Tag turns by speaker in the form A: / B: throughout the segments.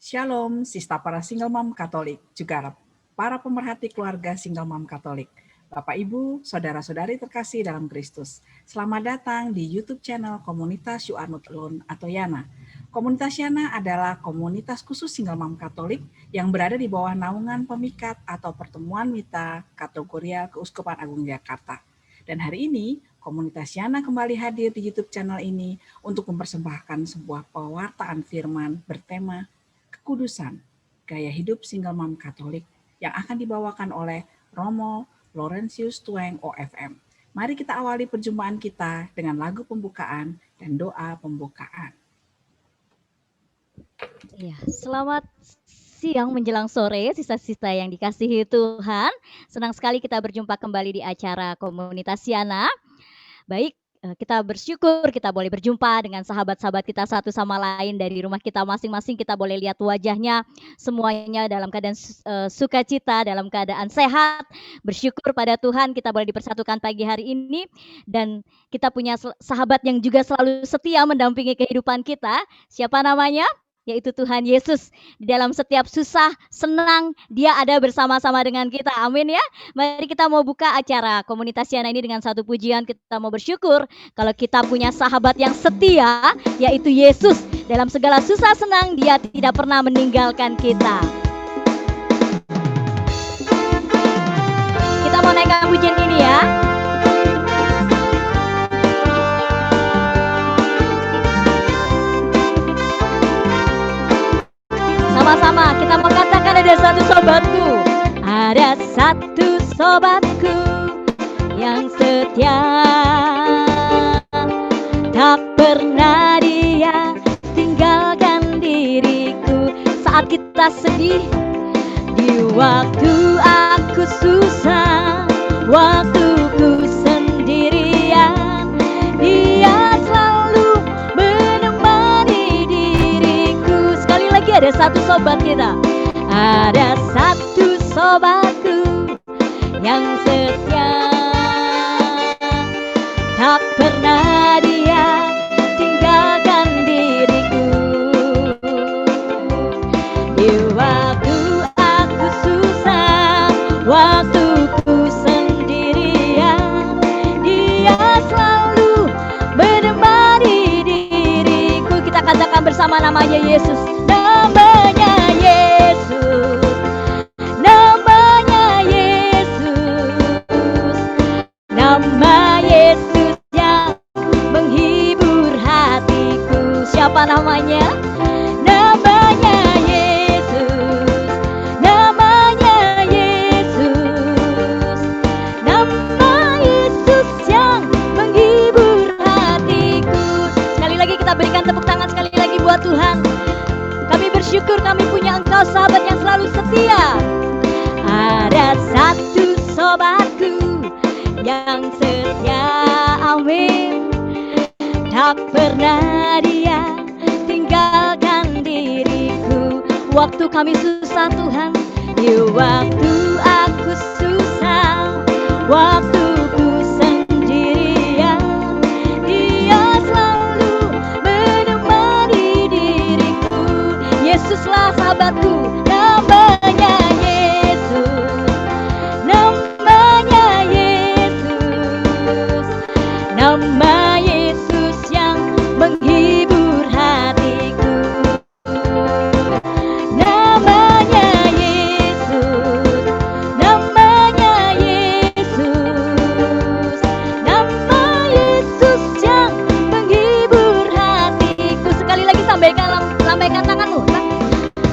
A: Shalom, sista para single mom Katolik, juga para pemerhati keluarga single mom Katolik. Bapak Ibu, saudara-saudari terkasih dalam Kristus. Selamat datang di YouTube channel Komunitas You Are Not Alone atau YANA. Komunitas YANA adalah komunitas khusus single mom Katolik yang berada di bawah naungan Pemikat atau Pertemuan Mitra Kategorial Keuskupan Agung Jakarta. Dan hari ini, komunitas YANA kembali hadir di YouTube channel ini untuk mempersembahkan sebuah pewartaan firman bertema Kekudusan, Gaya Hidup Single Mom Katolik yang akan dibawakan oleh Romo Laurentius Tueng OFM. Mari kita awali perjumpaan kita dengan lagu pembukaan dan doa pembukaan.
B: Ya, selamat siang menjelang sore, sista-sista yang dikasihi Tuhan. Senang sekali kita berjumpa kembali di acara Komunitas YANA. Baik, kita bersyukur kita boleh berjumpa dengan sahabat-sahabat kita satu sama lain dari rumah kita masing-masing. Kita boleh lihat wajahnya semuanya dalam keadaan sukacita, dalam keadaan sehat. Bersyukur pada Tuhan kita boleh dipersatukan pagi hari ini. Dan kita punya sahabat yang juga selalu setia mendampingi kehidupan kita. Siapa namanya? Yaitu Tuhan Yesus. Di dalam setiap susah, senang, Dia ada bersama-sama dengan kita. Amin ya. Mari kita mau buka acara Komunitas YANA ini dengan satu pujian. Kita mau bersyukur kalau kita punya sahabat yang setia, yaitu Yesus. Dalam segala susah senang, Dia tidak pernah meninggalkan kita. Kita mau naikkan pujian ini ya. Sama-sama kita mau katakan ada satu sobatku. Ada satu sobatku yang setia, tak pernah dia tinggalkan diriku saat kita sedih, di waktu aku susah, waktuku sendirian. Dia selalu menemani diriku. Sekali lagi ada satu sobat kita. Ada satu sobatku yang setia, tak pernah dia tinggalkan diriku. Di waktu aku susah, waktuku sendirian, Dia selalu menemani diriku. Kita katakan bersama namanya Yesus. Namanya Yesus, namanya Yesus, nama Yesus yang menghibur hatiku. Siapa namanya? Namanya Yesus, namanya Yesus, nama Yesus yang menghibur hatiku. Sekali lagi kita berikan tepuk tangan sekali lagi buat Tuhan. Kami bersyukur kami punya Engkau sahabat yang selalu setia. Ada satu sobatku yang setia, amin, tak pernah dia tinggalkan diriku. Waktu kami susah Tuhan, di waktu aku susah, waktuku sendirian, Dia selalu menemani diriku. Yesuslah sahabatku, namanya Yesus, namanya Yesus, nama Yesus yang menghibur hatiku. Namanya Yesus, namanya Yesus, nama Yesus yang menghibur hatiku. Sekali lagi lambaikan tanganmu.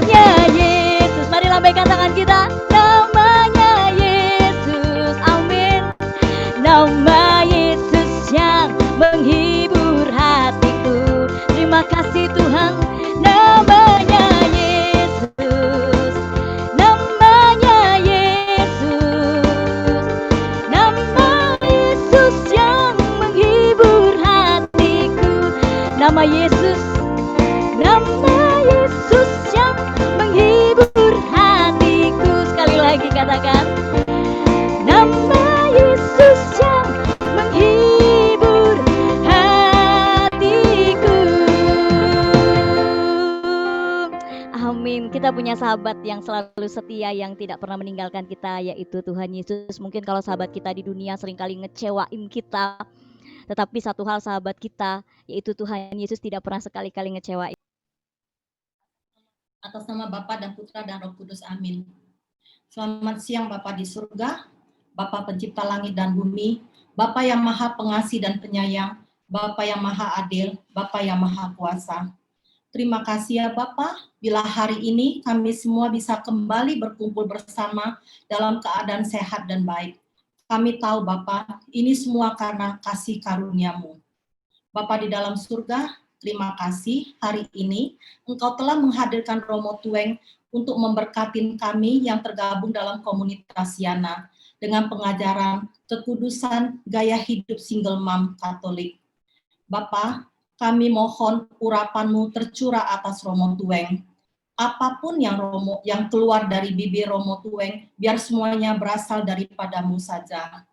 B: Ya Yesus, mari lambaikan tangan kita. Namanya Yesus, amin. Nama Yesus yang menghibur hatiku. Terima kasih Tuhan. Namanya Yesus, namanya Yesus, nama Yesus yang menghibur hatiku. Nama Yesus, nama Yesus yang menghibur hatiku. Sekali lagi katakan, nama Yesus yang menghibur hatiku. Amin. Kita punya sahabat yang selalu setia, yang tidak pernah meninggalkan kita, yaitu Tuhan Yesus. Mungkin kalau sahabat kita di dunia seringkali ngecewain kita, tetapi satu hal sahabat kita, yaitu Tuhan Yesus tidak pernah sekali-kali ngecewain.
C: Atas nama Bapa dan Putra dan Roh Kudus, amin. Selamat siang Bapa di surga, Bapa pencipta langit dan bumi, Bapa yang maha pengasih dan penyayang, Bapa yang maha adil, Bapa yang maha kuasa. Terima kasih ya Bapa, bila hari ini kami semua bisa kembali berkumpul bersama dalam keadaan sehat dan baik. Kami tahu Bapa, ini semua karena kasih karunia-Mu. Bapa di dalam surga, terima kasih hari ini Engkau telah menghadirkan Romo Tueng untuk memberkati kami yang tergabung dalam komunitas Yana dengan pengajaran kekudusan gaya hidup single mom Katolik. Bapa, kami mohon urapan-Mu tercurah atas Romo Tueng. Apapun yang keluar dari bibir Romo Tueng, biar semuanya berasal daripada-Mu saja.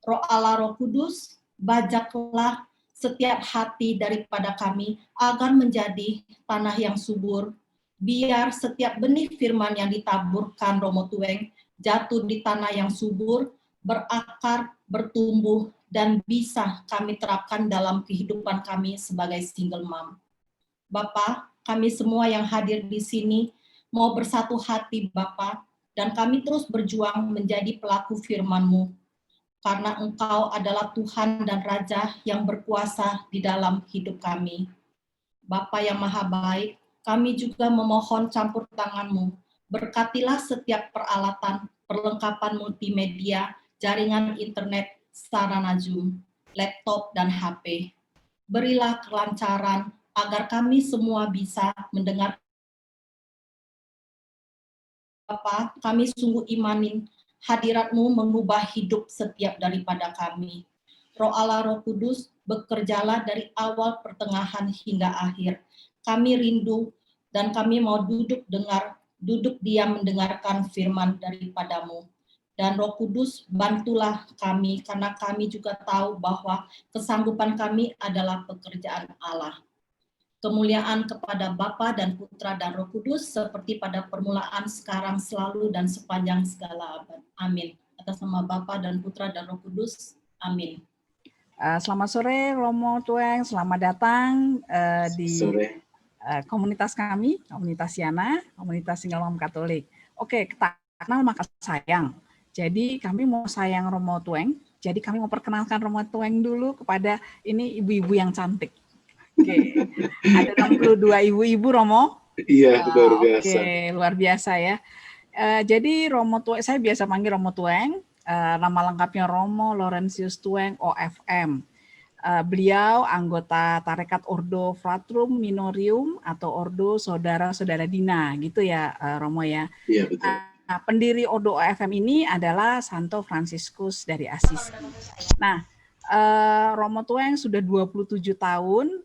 C: Roh Allah, Roh Kudus, bajaklah setiap hati daripada kami agar menjadi tanah yang subur. Biar setiap benih firman yang ditaburkan Romo Tueng jatuh di tanah yang subur, berakar, bertumbuh, dan bisa kami terapkan dalam kehidupan kami sebagai single mom. Bapa, kami semua yang hadir di sini mau bersatu hati Bapa, dan kami terus berjuang menjadi pelaku firman-Mu, karena Engkau adalah Tuhan dan Raja yang berkuasa di dalam hidup kami. Bapa yang maha baik, kami juga memohon campur tangan-Mu. Berkatilah setiap peralatan, perlengkapan multimedia, jaringan internet, sarana Zoom, laptop, dan HP. Berilah kelancaran agar kami semua bisa mendengar. Bapa, kami sungguh imanin hadirat-Mu mengubah hidup setiap daripada kami. Roh Allah, Roh Kudus, bekerjalah dari awal, pertengahan, hingga akhir. Kami rindu dan kami mau duduk diam mendengarkan firman daripada-Mu. Dan Roh Kudus, bantulah kami, karena kami juga tahu bahwa kesanggupan kami adalah pekerjaan Allah. Kemuliaan kepada Bapa dan Putra dan Roh Kudus, seperti pada permulaan, sekarang, selalu, dan sepanjang segala abad. Amin. Atas nama Bapa dan Putra dan Roh Kudus. Amin.
A: Selamat sore Romo Tueng, selamat datang di komunitas kami, komunitas Yana, komunitas Single Mom Katolik. Oke, tak kenal maka sayang. Jadi kami mau sayang Romo Tueng, jadi kami mau perkenalkan Romo Tueng dulu kepada ini ibu-ibu yang cantik. Oke, ada 62 ibu-ibu Romo.
D: Iya, luar biasa.
A: Oke, luar biasa ya. Jadi Romo Tueng, saya biasa panggil Romo Tueng, nama lengkapnya Romo Laurentius Tueng OFM. Beliau anggota Tarekat Ordo Fratrum Minorium atau Ordo Saudara-saudara Dina, gitu ya Romo ya.
D: Iya, betul.
A: Nah, pendiri Ordo OFM ini adalah Santo Fransiskus dari Assisi. Nah, Romo Tueng sudah 27 tahun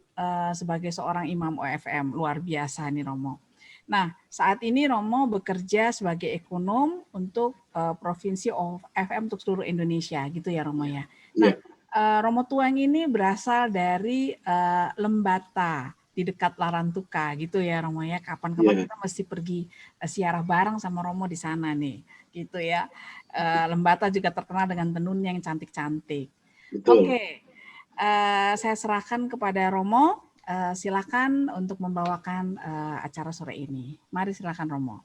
A: sebagai seorang imam OFM, luar biasa nih Romo. Nah, saat ini Romo bekerja sebagai ekonom untuk Provinsi OFM untuk seluruh Indonesia, gitu ya Romo ya. Nah, Romo Tueng ini berasal dari Lembata di dekat Larantuka, gitu ya Romo ya. Kapan-kapan kita mesti pergi siarah bareng sama Romo di sana nih, gitu ya. Lembata juga terkenal dengan tenunnya yang cantik-cantik. Oke, saya serahkan kepada Romo. Silakan untuk membawakan acara sore ini. Mari silakan Romo.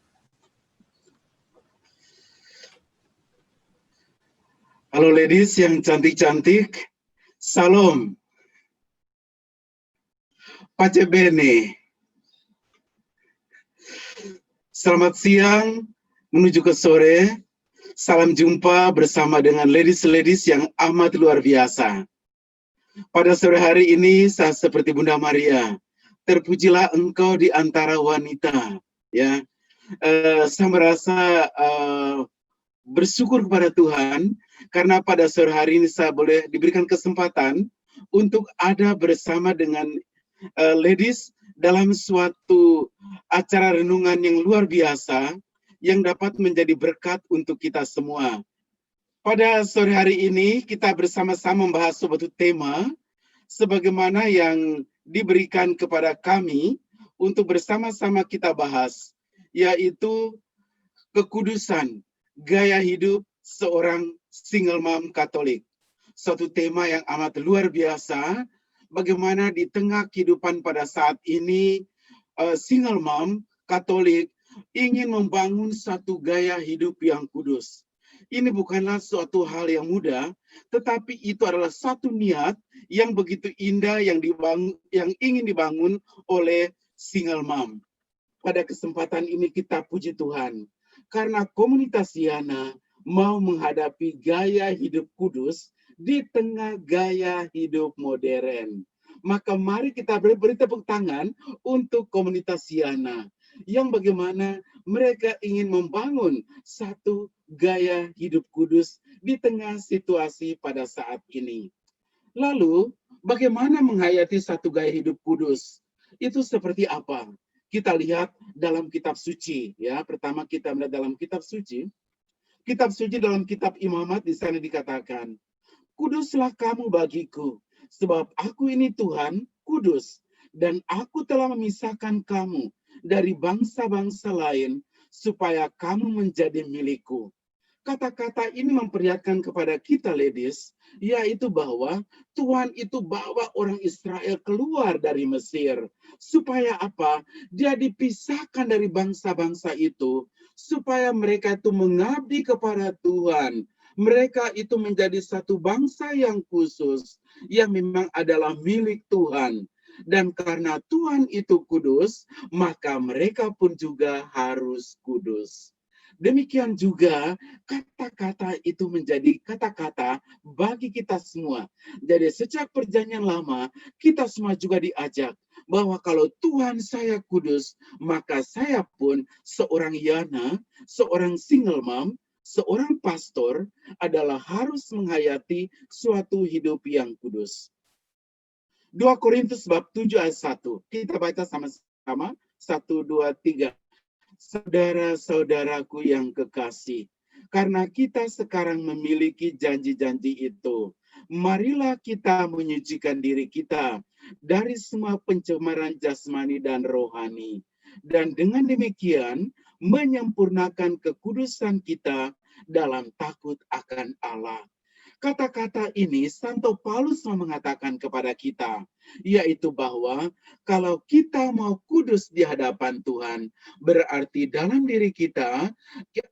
D: Halo ladies yang cantik-cantik, salam. Pace bene. Selamat siang menuju ke sore. Salam jumpa bersama dengan ladies-ladies yang amat luar biasa. Pada sore hari ini, saya seperti Bunda Maria, terpujilah Engkau di antara wanita. Ya, saya merasa bersyukur kepada Tuhan karena pada sore hari ini saya boleh diberikan kesempatan untuk ada bersama dengan ladies dalam suatu acara renungan yang luar biasa yang dapat menjadi berkat untuk kita semua. Pada sore hari ini kita bersama-sama membahas suatu tema sebagaimana yang diberikan kepada kami untuk bersama-sama kita bahas, yaitu kekudusan gaya hidup seorang single mom Katolik. Suatu tema yang amat luar biasa, bagaimana di tengah kehidupan pada saat ini, single mom Katolik ingin membangun satu gaya hidup yang kudus. Ini bukanlah suatu hal yang mudah, tetapi itu adalah satu niat yang begitu indah yang ingin dibangun oleh single mom. Pada kesempatan ini kita puji Tuhan, karena komunitas Yana mau menghadapi gaya hidup kudus di tengah gaya hidup modern. Maka mari kita beri tepuk tangan untuk komunitas Yana, yang bagaimana mereka ingin membangun satu gaya hidup kudus di tengah situasi pada saat ini. Lalu, bagaimana menghayati satu gaya hidup kudus? Itu seperti apa? Kita lihat dalam kitab suci, ya. Pertama kita melihat dalam kitab suci. Kitab suci dalam kitab Imamat di sana dikatakan, "Kuduslah kamu bagiku, sebab aku ini Tuhan, kudus, dan aku telah memisahkan kamu dari bangsa-bangsa lain, supaya kamu menjadi milikku." Kata-kata ini memperlihatkan kepada kita, ladies, yaitu bahwa Tuhan itu bawa orang Israel keluar dari Mesir. Supaya apa? Dia dipisahkan dari bangsa-bangsa itu, supaya mereka itu mengabdi kepada Tuhan. Mereka itu menjadi satu bangsa yang khusus, yang memang adalah milik Tuhan. Dan karena Tuhan itu kudus, maka mereka pun juga harus kudus. Demikian juga kata-kata itu menjadi kata-kata bagi kita semua. Jadi sejak perjanjian lama, kita semua juga diajak bahwa kalau Tuhan saya kudus, maka saya pun seorang Yana, seorang single mom, seorang pastor adalah harus menghayati suatu hidup yang kudus. 2 Korintus bab 7 ayat 1. Kita baca sama-sama. 1, 2, 3. Saudara-saudaraku yang kekasih, karena kita sekarang memiliki janji-janji itu, marilah kita menyucikan diri kita dari semua pencemaran jasmani dan rohani, dan dengan demikian menyempurnakan kekudusan kita dalam takut akan Allah. Kata-kata ini Santo Paulus mau mengatakan kepada kita, yaitu bahwa kalau kita mau kudus di hadapan Tuhan, berarti dalam diri kita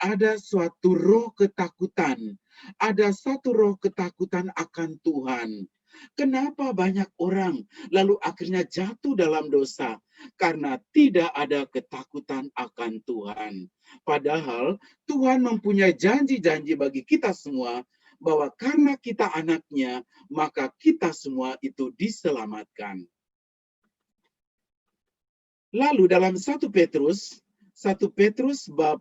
D: ada suatu roh ketakutan, ada satu roh ketakutan akan Tuhan. Kenapa banyak orang lalu akhirnya jatuh dalam dosa? Karena tidak ada ketakutan akan Tuhan. Padahal Tuhan mempunyai janji-janji bagi kita semua, bahwa karena kita anaknya, maka kita semua itu diselamatkan. Lalu dalam 1 Petrus bab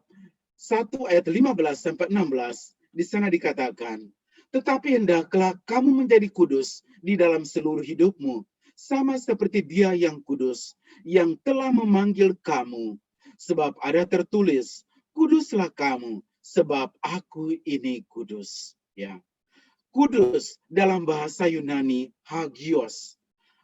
D: 1 ayat 15 sampai 16, di sana dikatakan, "Tetapi hendaklah kamu menjadi kudus di dalam seluruh hidupmu, sama seperti Dia yang kudus, yang telah memanggil kamu. Sebab ada tertulis, kuduslah kamu, sebab aku ini kudus." Ya. Kudus dalam bahasa Yunani hagios,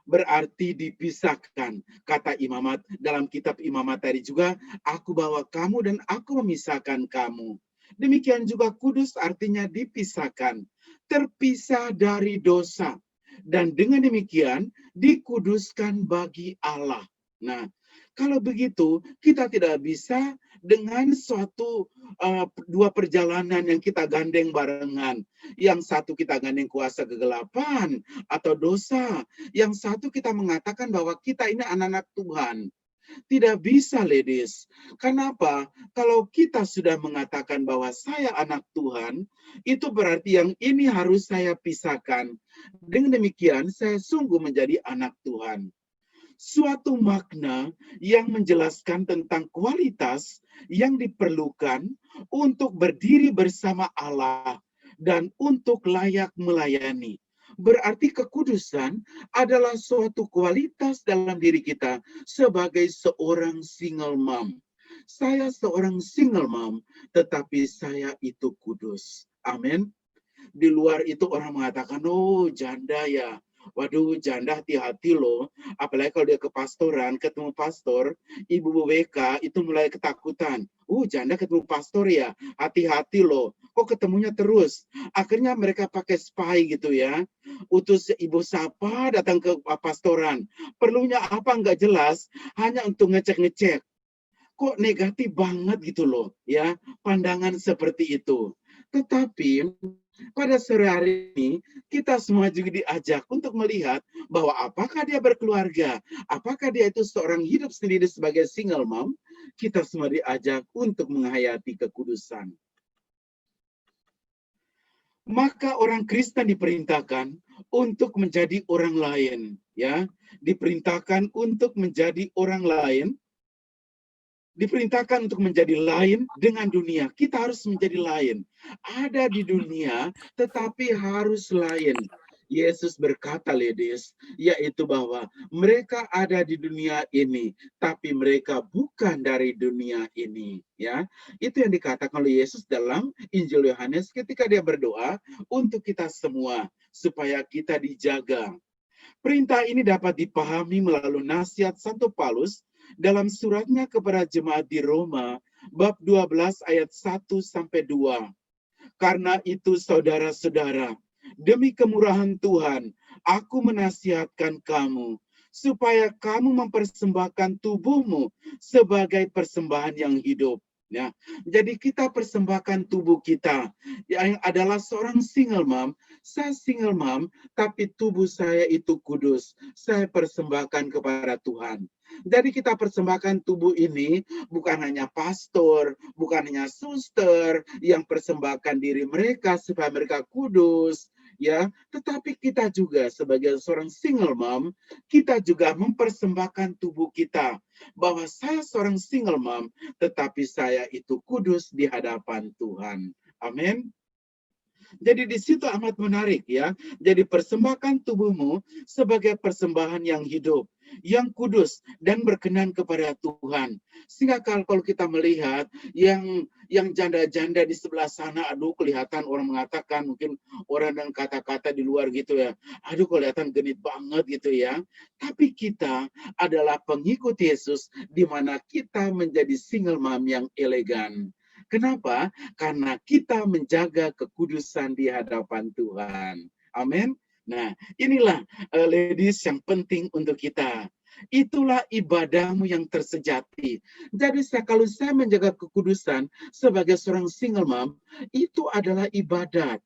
D: berarti dipisahkan. Kata Imamat dalam kitab Imamat tadi juga, aku bawa kamu dan aku memisahkan kamu. Demikian juga kudus artinya dipisahkan, terpisah dari dosa, dan dengan demikian dikuduskan bagi Allah. Nah, kalau begitu kita tidak bisa dengan suatu dua perjalanan yang kita gandeng barengan. Yang satu kita gandeng kuasa kegelapan atau dosa. Yang satu kita mengatakan bahwa kita ini anak-anak Tuhan. Tidak bisa, ladies. Kenapa? Kalau kita sudah mengatakan bahwa saya anak Tuhan, itu berarti yang ini harus saya pisahkan. Dengan demikian, saya sungguh menjadi anak Tuhan. Suatu makna yang menjelaskan tentang kualitas yang diperlukan untuk berdiri bersama Allah dan untuk layak melayani. Berarti kekudusan adalah suatu kualitas dalam diri kita sebagai seorang single mom. Saya seorang single mom, tetapi saya itu kudus. Amin. Di luar itu orang mengatakan, oh janda ya, Waduh, janda hati-hati loh. Apalagi kalau dia ke pastoran, ketemu pastor, ibu WK itu mulai ketakutan. Janda ketemu pastor ya, hati-hati loh. Kok ketemunya terus? Akhirnya mereka pakai spy gitu ya. Utus ibu sapa datang ke pastoran. Perlunya apa nggak jelas, hanya untuk ngecek-ngecek. Kok negatif banget gitu loh ya, pandangan seperti itu. Tetapi pada sore hari ini, kita semua juga diajak untuk melihat bahwa apakah dia berkeluarga, apakah dia itu seorang hidup sendiri sebagai single mom, kita semua diajak untuk menghayati kekudusan. Maka orang Kristen diperintahkan untuk menjadi orang lain, ya, diperintahkan untuk menjadi orang lain, diperintahkan untuk menjadi lain dengan dunia. Kita harus menjadi lain. Ada di dunia, tetapi harus lain. Yesus berkata, ladies, yaitu bahwa mereka ada di dunia ini, tapi mereka bukan dari dunia ini. Ya, itu yang dikatakan oleh Yesus dalam Injil Yohanes ketika dia berdoa untuk kita semua supaya kita dijaga. Perintah ini dapat dipahami melalui nasihat Santo Paulus dalam suratnya kepada jemaat di Roma, bab 12 ayat 1-2. Karena itu saudara-saudara, demi kemurahan Tuhan, aku menasihatkan kamu, supaya kamu mempersembahkan tubuhmu sebagai persembahan yang hidup. Ya, jadi kita persembahkan tubuh kita, yang adalah seorang single mom. Saya single mom, tapi tubuh saya itu kudus. Saya persembahkan kepada Tuhan. Jadi kita persembahkan tubuh ini bukan hanya pastor, bukan hanya suster yang persembahkan diri mereka supaya mereka kudus, ya, tetapi kita juga sebagai seorang single mom, kita juga mempersembahkan tubuh kita bahwa saya seorang single mom, tetapi saya itu kudus di hadapan Tuhan. Amin. Jadi di situ amat menarik ya. Jadi persembahkan tubuhmu sebagai persembahan yang hidup, yang kudus dan berkenan kepada Tuhan. Sehingga kalau kita melihat yang janda-janda di sebelah sana, aduh kelihatan orang mengatakan, mungkin orang dengan kata-kata di luar gitu ya, aduh kelihatan genit banget gitu ya. Tapi kita adalah pengikut Yesus di mana kita menjadi single mom yang elegan. Kenapa? Karena kita menjaga kekudusan di hadapan Tuhan. Amin. Nah, inilah ladies yang penting untuk kita. Itulah ibadahmu yang tersejati. Jadi kalau saya menjaga kekudusan sebagai seorang single mom, itu adalah ibadat.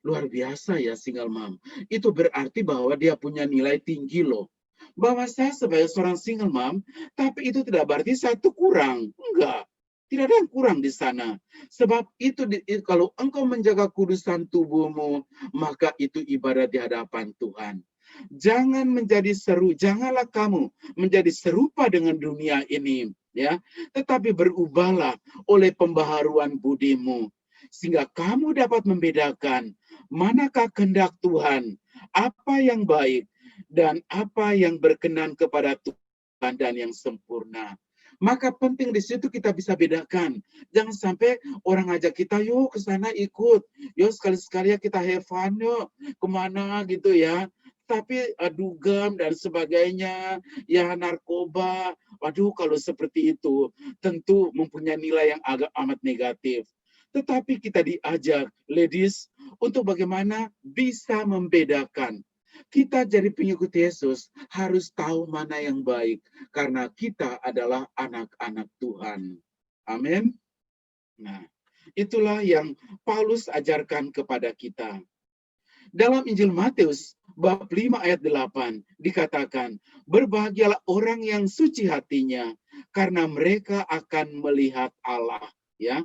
D: Luar biasa ya single mom. Itu berarti bahwa dia punya nilai tinggi loh. Bahwa saya sebagai seorang single mom, tapi itu tidak berarti saya itu kurang. Enggak. Tidak ada yang kurang di sana. Sebab itu kalau engkau menjaga kudusan tubuhmu, maka itu ibadah di hadapan Tuhan. Jangan menjadi janganlah kamu menjadi serupa dengan dunia ini, ya. Tetapi berubahlah oleh pembaharuan budimu, sehingga kamu dapat membedakan manakah kehendak Tuhan, apa yang baik dan apa yang berkenan kepada Tuhan dan yang sempurna. Maka penting di situ kita bisa bedakan. Jangan sampai orang ngajak kita, yuk ke sana ikut. Yuk sekali-sekali ya kita have fun yuk. Kemana gitu ya. Tapi dugem dan sebagainya, ya narkoba. Waduh kalau seperti itu tentu mempunyai nilai yang agak amat negatif. Tetapi kita diajak, ladies, untuk bagaimana bisa membedakan. Kita jadi pengikut Yesus harus tahu mana yang baik karena kita adalah anak-anak Tuhan. Amin. Nah, itulah yang Paulus ajarkan kepada kita. Dalam Injil Matius bab 5 ayat 8 dikatakan, berbahagialah orang yang suci hatinya karena mereka akan melihat Allah, ya.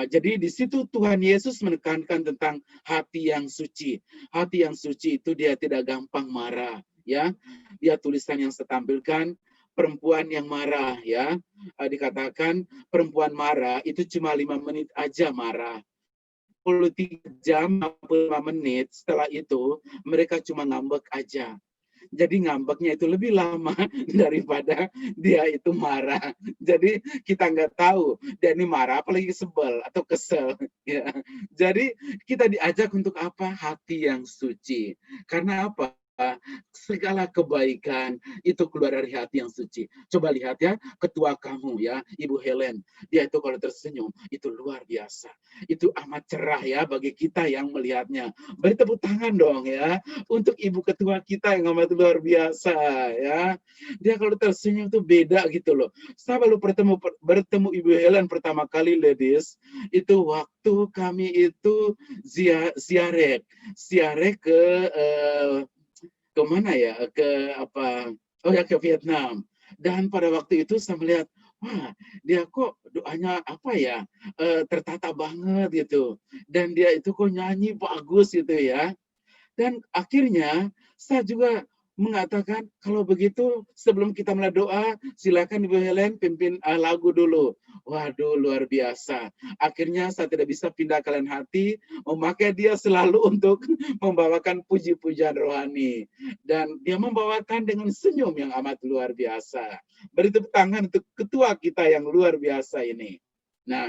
D: Jadi di situ Tuhan Yesus menekankan tentang hati yang suci. Hati yang suci itu dia tidak gampang marah, ya. Dia tulisan yang saya tampilkan, perempuan yang marah, ya. Dikatakan perempuan marah itu cuma 5 menit aja marah. 23 jam, 45 menit setelah itu mereka cuma ngambek aja. Jadi ngambeknya itu lebih lama daripada dia itu marah. Jadi kita nggak tahu dia ini marah apalagi sebel atau kesel. Ya. Jadi kita diajak untuk apa? Hati yang suci. Karena apa? Segala kebaikan itu keluar dari hati yang suci. Coba lihat ya, ketua kamu ya, Ibu Helen. Dia itu kalau tersenyum, itu luar biasa. Itu amat cerah ya bagi kita yang melihatnya. Beri tepuk tangan dong ya untuk ibu ketua kita yang amat luar biasa ya. Dia kalau tersenyum tuh beda gitu loh. Saya baru bertemu Ibu Helen pertama kali, ladies. Itu waktu kami itu ziarah ke mana ya? Ke apa? Oh ya, ke Vietnam. Dan pada waktu itu saya melihat, wah, dia kok doanya apa ya? Tertata banget gitu. Dan dia itu kok nyanyi bagus gitu ya. Dan akhirnya saya juga mengatakan, kalau begitu sebelum kita mulai doa, silakan Ibu Helen pimpin lagu dulu. Waduh, luar biasa. Akhirnya saya tidak bisa pindah kalian hati, memakai dia selalu untuk membawakan puji-pujian rohani. Dan dia membawakan dengan senyum yang amat luar biasa. Beri tepuk tangan untuk ketua kita yang luar biasa ini. Nah,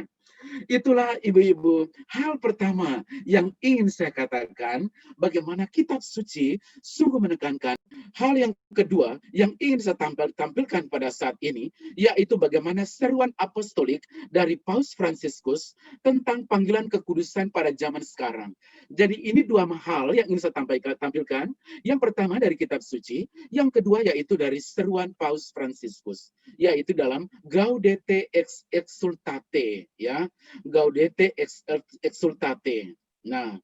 D: itulah ibu-ibu hal pertama yang ingin saya katakan, bagaimana kitab suci sungguh menekankan. Hal yang kedua yang ingin saya tampilkan pada saat ini, yaitu bagaimana seruan apostolik dari Paus Fransiskus tentang panggilan kekudusan pada zaman sekarang. Jadi ini dua hal yang ingin saya tampilkan. Yang pertama dari kitab suci, yang kedua yaitu dari seruan Paus Fransiskus, yaitu dalam Gaudete Exsultate, ya. Gaudete Exsultate. Nah,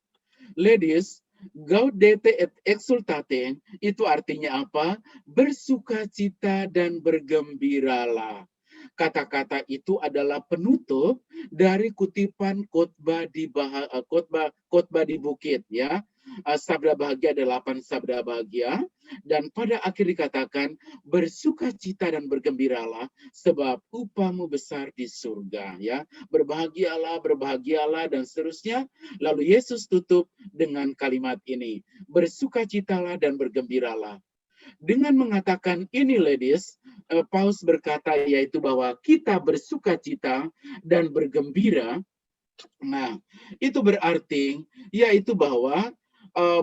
D: ladies, Gaudete et Exsultate itu artinya apa? Bersukacita dan bergembiralah. Kata-kata itu adalah penutup dari kutipan khotbah di bukit, ya. Sabda bahagia ada 8 sabda bahagia, dan pada akhir dikatakan bersukacita dan bergembiralah sebab upahmu besar di surga, ya. Berbahagialah dan seterusnya. Lalu Yesus tutup dengan kalimat ini, bersukacitalah dan bergembiralah. Dengan mengatakan ini, ladies, Paus berkata yaitu bahwa kita bersukacita dan bergembira. Nah, itu berarti yaitu bahwa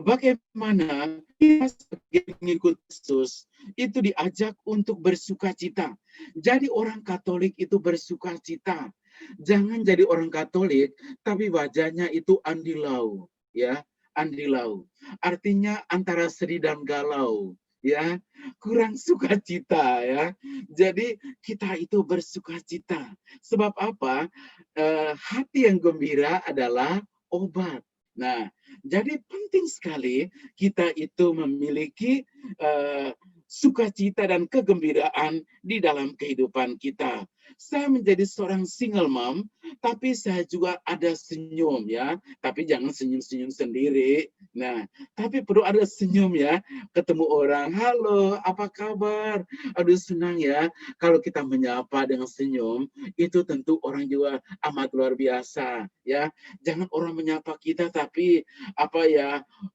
D: bagaimana kita sebagai pengikut Kristus itu diajak untuk bersukacita. Jadi orang Katolik itu bersukacita. Jangan jadi orang Katolik tapi wajahnya itu andilau, ya, andilau. Artinya antara sedih dan galau, ya, kurang sukacita, ya. Jadi kita itu bersukacita. Sebab apa? Hati yang gembira adalah obat. Nah, jadi penting sekali kita itu memiliki sukacita dan kegembiraan di dalam kehidupan kita. Saya menjadi seorang single mom, tapi saya juga ada senyum, ya. Tapi jangan senyum-senyum sendiri. Nah, tapi perlu ada senyum, ya. Ketemu orang, halo, apa kabar? Aduh, senang ya. Kalau kita menyapa dengan senyum, itu tentu orang juga amat luar biasa, ya. Jangan orang menyapa kita tapi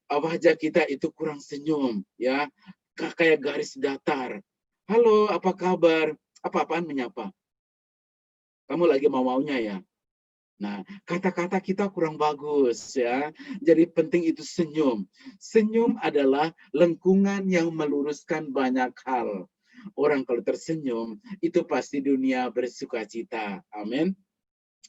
D: wajah kita itu kurang senyum, ya. Kayak garis datar. Halo, apa kabar? Apa-apaan menyapa. Kamu lagi mau-maunya, ya. Nah, kata-kata kita kurang bagus, ya. Jadi penting itu senyum. Senyum adalah lengkungan yang meluruskan banyak hal. Orang kalau tersenyum, itu pasti dunia bersukacita. Amin.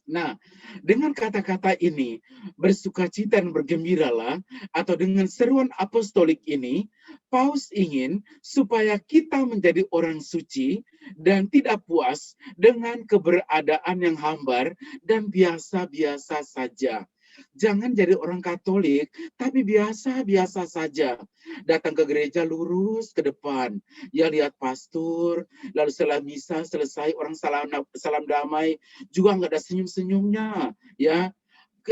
D: Nah, dengan kata-kata ini, bersukacita dan bergembiralah, atau dengan seruan apostolik ini, Paus ingin supaya kita menjadi orang suci dan tidak puas dengan keberadaan yang hambar dan biasa-biasa saja. Jangan jadi orang Katolik, tapi biasa-biasa saja. Datang ke gereja lurus ke depan. Ya, lihat pastor, lalu setelah misa selesai orang salam damai, juga nggak ada senyum-senyumnya, ya.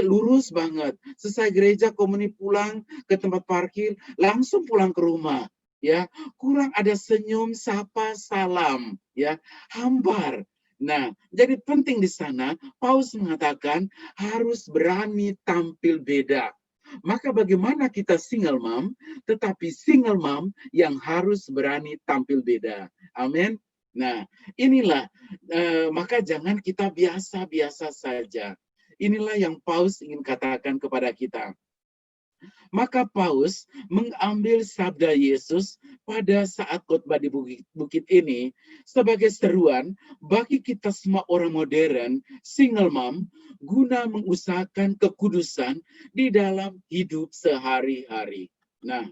D: Lurus banget. Selesai gereja, komuni pulang ke tempat parkir, langsung pulang ke rumah, ya. Kurang ada senyum, sapa, salam, ya. Hambar. Nah, jadi penting di sana, Paus mengatakan harus berani tampil beda. Maka bagaimana kita single mom, tetapi single mom yang harus berani tampil beda. Amin. Nah, inilah, maka jangan kita biasa-biasa saja. Inilah yang Paus ingin katakan kepada kita. Maka Paus mengambil sabda Yesus pada saat khotbah di bukit ini sebagai seruan bagi kita semua orang modern, single mom, guna mengusahakan kekudusan di dalam hidup sehari-hari. Nah,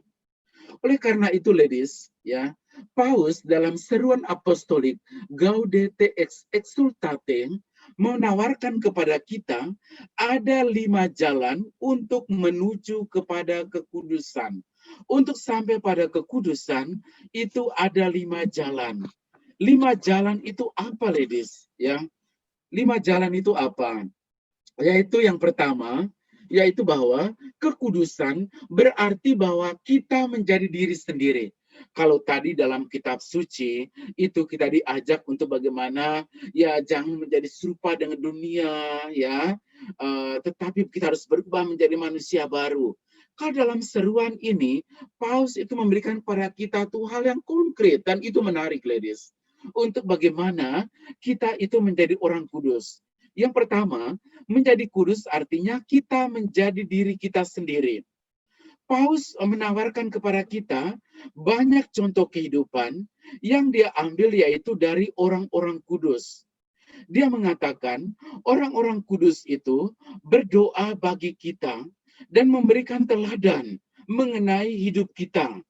D: oleh karena itu, ladies, ya, Paus dalam seruan apostolik Gaudete Exsultate menawarkan kepada kita ada 5 jalan untuk menuju kepada kekudusan. Untuk sampai pada kekudusan itu ada 5 jalan. 5 jalan itu apa, ladies? Ya, 5 jalan itu apa? Yaitu yang pertama, yaitu bahwa kekudusan berarti bahwa kita menjadi diri sendiri. Kalau tadi dalam kitab suci itu kita diajak untuk bagaimana ya jangan menjadi serupa dengan dunia ya, tetapi kita harus berubah menjadi manusia baru. Kalau dalam seruan ini Paus itu memberikan pada kita tuh hal yang konkret dan itu menarik, ladies, untuk bagaimana kita itu menjadi orang kudus. Yang pertama, menjadi kudus artinya kita menjadi diri kita sendiri. Paus menawarkan kepada kita banyak contoh kehidupan yang dia ambil yaitu dari orang-orang kudus. Dia mengatakan orang-orang kudus itu berdoa bagi kita dan memberikan teladan mengenai hidup kita.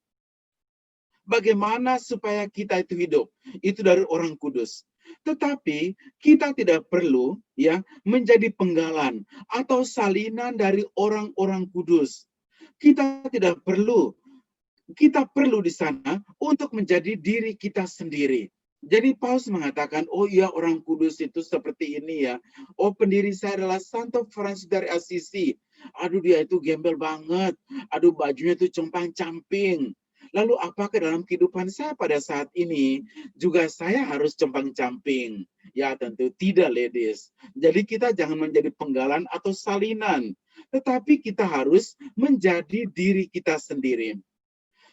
D: Bagaimana supaya kita itu hidup? Itu dari orang kudus. Tetapi kita tidak perlu ya menjadi penggalan atau salinan dari orang-orang kudus. Kita tidak perlu. Kita perlu di sana untuk menjadi diri kita sendiri. Jadi Paus mengatakan, oh iya orang kudus itu seperti ini ya. Oh pendiri saya adalah Santo Francis dari Assisi. Aduh dia itu gembel banget. Aduh bajunya itu compang-camping. Lalu apakah dalam kehidupan saya pada saat ini juga saya harus compang-camping? Ya tentu tidak, ladies. Jadi kita jangan menjadi penggalan atau salinan. Tetapi kita harus menjadi diri kita sendiri.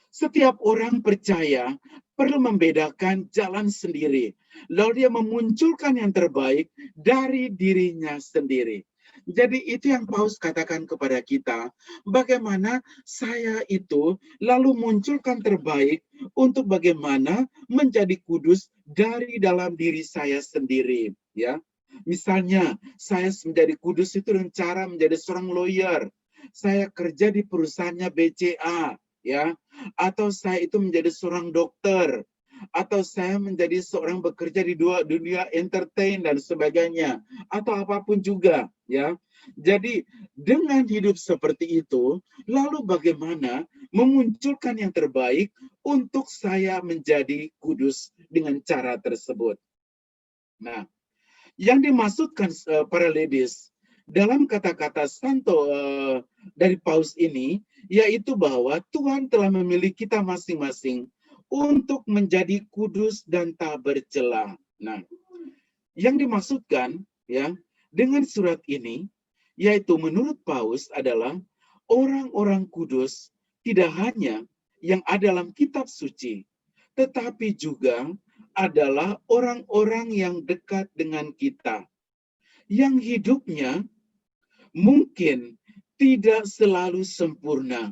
D: Setiap orang percaya perlu membedakan jalan sendiri. Lalu dia memunculkan yang terbaik dari dirinya sendiri. Jadi itu yang Paus katakan kepada kita, bagaimana saya itu lalu munculkan terbaik untuk bagaimana menjadi kudus dari dalam diri saya sendiri, ya. Misalnya, saya menjadi kudus itu dengan cara menjadi seorang lawyer. Saya kerja di perusahaannya BCA, ya. Atau saya itu menjadi seorang dokter. Atau saya menjadi seorang bekerja di dunia entertain dan sebagainya. Atau apapun juga, ya. Jadi, dengan hidup seperti itu, lalu bagaimana memunculkan yang terbaik untuk saya menjadi kudus dengan cara tersebut. Nah, yang dimaksudkan para ladies dalam kata-kata Santo dari Paus ini, yaitu bahwa Tuhan telah memilih kita masing-masing untuk menjadi kudus dan tak bercela. Nah, yang dimaksudkan ya dengan surat ini, yaitu menurut Paus adalah orang-orang kudus tidak hanya yang ada dalam kitab suci, tetapi juga adalah orang-orang yang dekat dengan kita, yang hidupnya mungkin tidak selalu sempurna,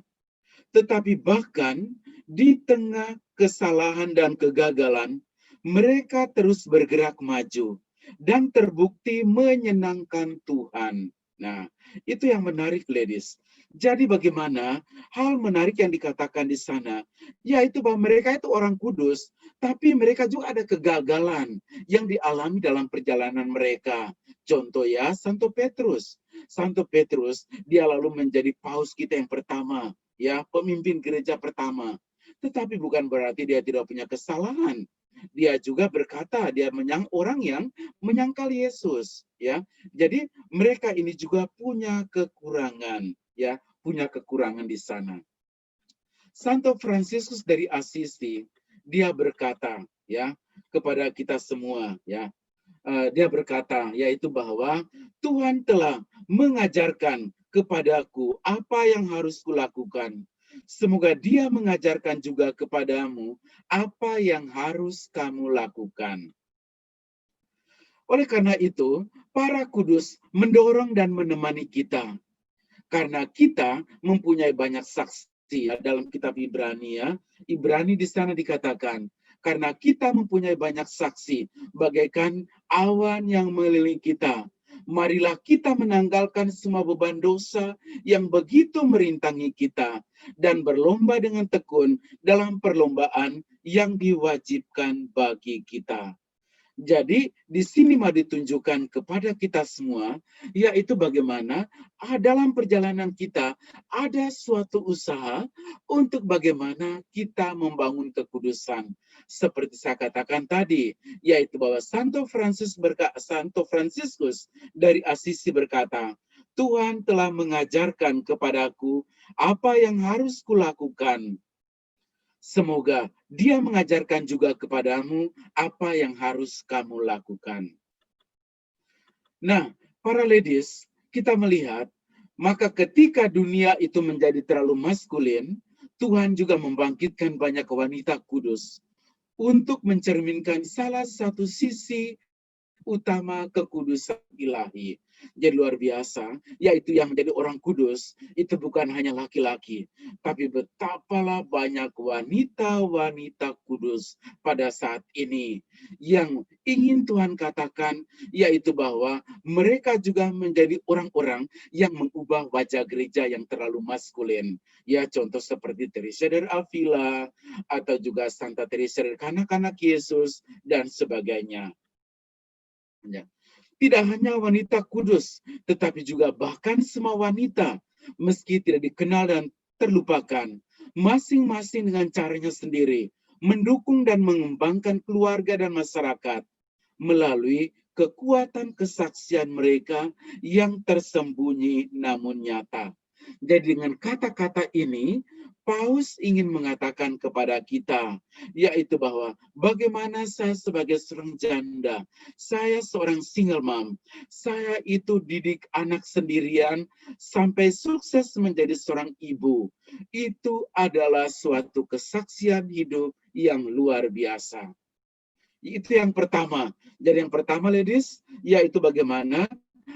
D: tetapi bahkan di tengah kesalahan dan kegagalan, mereka terus bergerak maju dan terbukti menyenangkan Tuhan. Nah, itu yang menarik, ladies. Jadi bagaimana hal menarik yang dikatakan di sana, yaitu bahwa mereka itu orang kudus, tapi mereka juga ada kegagalan yang dialami dalam perjalanan mereka. Contoh ya, Santo Petrus. Santo Petrus, dia lalu menjadi paus kita yang pertama, ya, pemimpin gereja pertama. Tetapi bukan berarti dia tidak punya kesalahan. Dia juga berkata, dia orang yang menyangkal Yesus, ya. Jadi mereka ini juga punya kekurangan, ya, punya kekurangan di sana. Santo Fransiskus dari Assisi, dia berkata, ya, kepada kita semua, ya. Dia berkata, yaitu bahwa Tuhan telah mengajarkan kepadaku apa yang harus kulakukan. Semoga Dia mengajarkan juga kepadamu apa yang harus kamu lakukan. Oleh karena itu, para kudus mendorong dan menemani kita. Karena kita mempunyai banyak saksi ya, dalam kitab Ibrani ya. Ibrani di sana dikatakan, karena kita mempunyai banyak saksi, bagaikan awan yang mengelilingi kita. Marilah kita menanggalkan semua beban dosa yang begitu merintangi kita dan berlomba dengan tekun dalam perlombaan yang diwajibkan bagi kita. Jadi di sini mau ditunjukkan kepada kita semua, yaitu bagaimana dalam perjalanan kita ada suatu usaha untuk bagaimana kita membangun kekudusan. Seperti saya katakan tadi, yaitu bahwa Santo Fransiskus dari Assisi berkata, Tuhan telah mengajarkan kepadaku apa yang harus kulakukan. Semoga Dia mengajarkan juga kepadamu apa yang harus kamu lakukan. Nah, para ladies, kita melihat, maka ketika dunia itu menjadi terlalu maskulin, Tuhan juga membangkitkan banyak wanita kudus untuk mencerminkan salah satu sisi utama kekudusan ilahi. Jadi luar biasa, yaitu yang menjadi orang kudus, itu bukan hanya laki-laki, tapi betapalah banyak wanita-wanita kudus pada saat ini, yang ingin Tuhan katakan, yaitu bahwa mereka juga menjadi orang-orang yang mengubah wajah gereja yang terlalu maskulin. Ya, contoh seperti Teresa dari Avila, atau juga Santa Teresa dari Kanak-kanak Yesus, dan sebagainya. Ya. Tidak hanya wanita kudus, tetapi juga bahkan semua wanita, meski tidak dikenal dan terlupakan, masing-masing dengan caranya sendiri, mendukung dan mengembangkan keluarga dan masyarakat, melalui kekuatan kesaksian mereka yang tersembunyi namun nyata. Jadi dengan kata-kata ini, Paus ingin mengatakan kepada kita, yaitu bahwa bagaimana saya sebagai seorang janda, saya seorang single mom, saya itu didik anak sendirian sampai sukses menjadi seorang ibu. Itu adalah suatu kesaksian hidup yang luar biasa. Itu yang pertama. Jadi yang pertama, ladies, yaitu bagaimana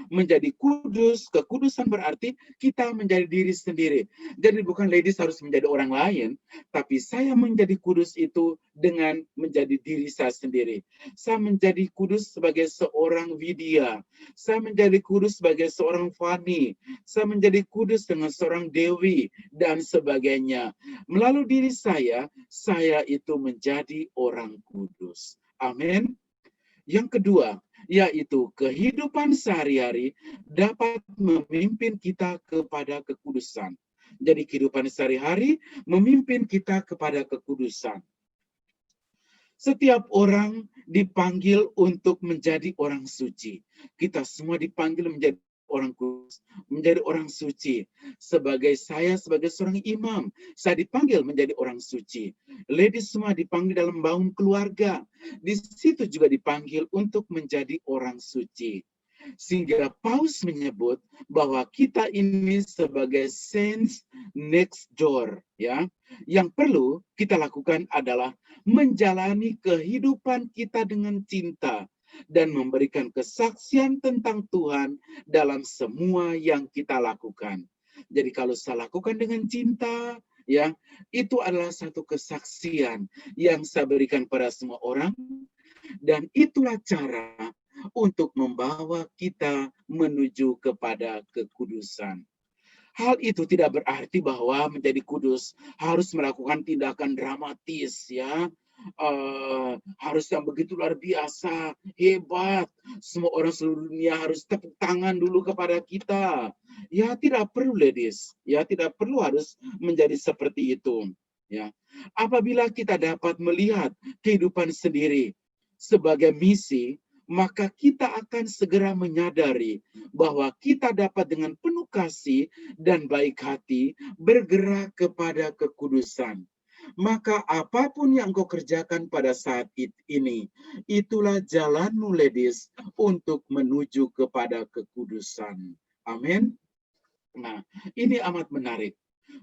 D: menjadi kudus. Kekudusan berarti kita menjadi diri sendiri. Jadi bukan ladies harus menjadi orang lain, tapi saya menjadi kudus itu dengan menjadi diri saya sendiri. Saya menjadi kudus sebagai seorang Widya. Saya menjadi kudus sebagai seorang Fani. Saya menjadi kudus dengan seorang Dewi dan sebagainya. Melalui diri saya itu menjadi orang kudus. Amin. Yang kedua, yaitu kehidupan sehari-hari dapat memimpin kita kepada kekudusan. Jadi kehidupan sehari-hari memimpin kita kepada kekudusan. Setiap orang dipanggil untuk menjadi orang suci. Kita semua dipanggil menjadi orang kudus, menjadi orang suci. Sebagai seorang imam, saya dipanggil menjadi orang suci. Ladies semua dipanggil dalam membangun keluarga. Di situ juga dipanggil untuk menjadi orang suci. Sehingga Paus menyebut bahwa kita ini sebagai saints next door, ya. Yang perlu kita lakukan adalah menjalani kehidupan kita dengan cinta dan memberikan kesaksian tentang Tuhan dalam semua yang kita lakukan. Jadi kalau saya lakukan dengan cinta, ya, itu adalah satu kesaksian yang saya berikan pada semua orang, dan itulah cara untuk membawa kita menuju kepada kekudusan. Hal itu tidak berarti bahwa menjadi kudus harus melakukan tindakan dramatis, ya. Harus yang begitu luar biasa, hebat. Semua orang seluruh dunia harus tepuk tangan dulu kepada kita. Ya, tidak perlu, ladies. Ya, tidak perlu harus menjadi seperti itu. Ya, apabila kita dapat melihat kehidupan sendiri sebagai misi, maka kita akan segera menyadari bahwa kita dapat dengan penuh kasih dan baik hati bergerak kepada kekudusan. Maka apapun yang kau kerjakan pada saat ini, itulah jalanmu, ladies, untuk menuju kepada kekudusan. Amin. Nah, ini amat menarik.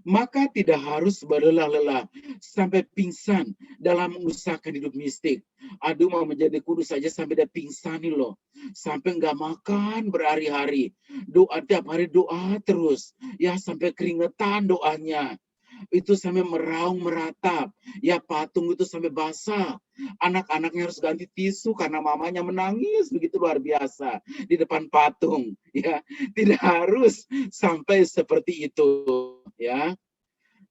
D: Maka tidak harus berlelah-lelah sampai pingsan dalam mengusahakan hidup mistik. Aduh, mau menjadi kudus saja sampai dia pingsan nih loh. Sampai nggak makan berhari-hari. Doa tiap hari, doa terus. Ya, sampai keringetan doanya. Itu sampai meraung meratap. Ya, patung itu sampai basah. Anak-anaknya harus ganti tisu karena mamanya menangis begitu luar biasa di depan patung. Ya, tidak harus sampai seperti itu. Ya,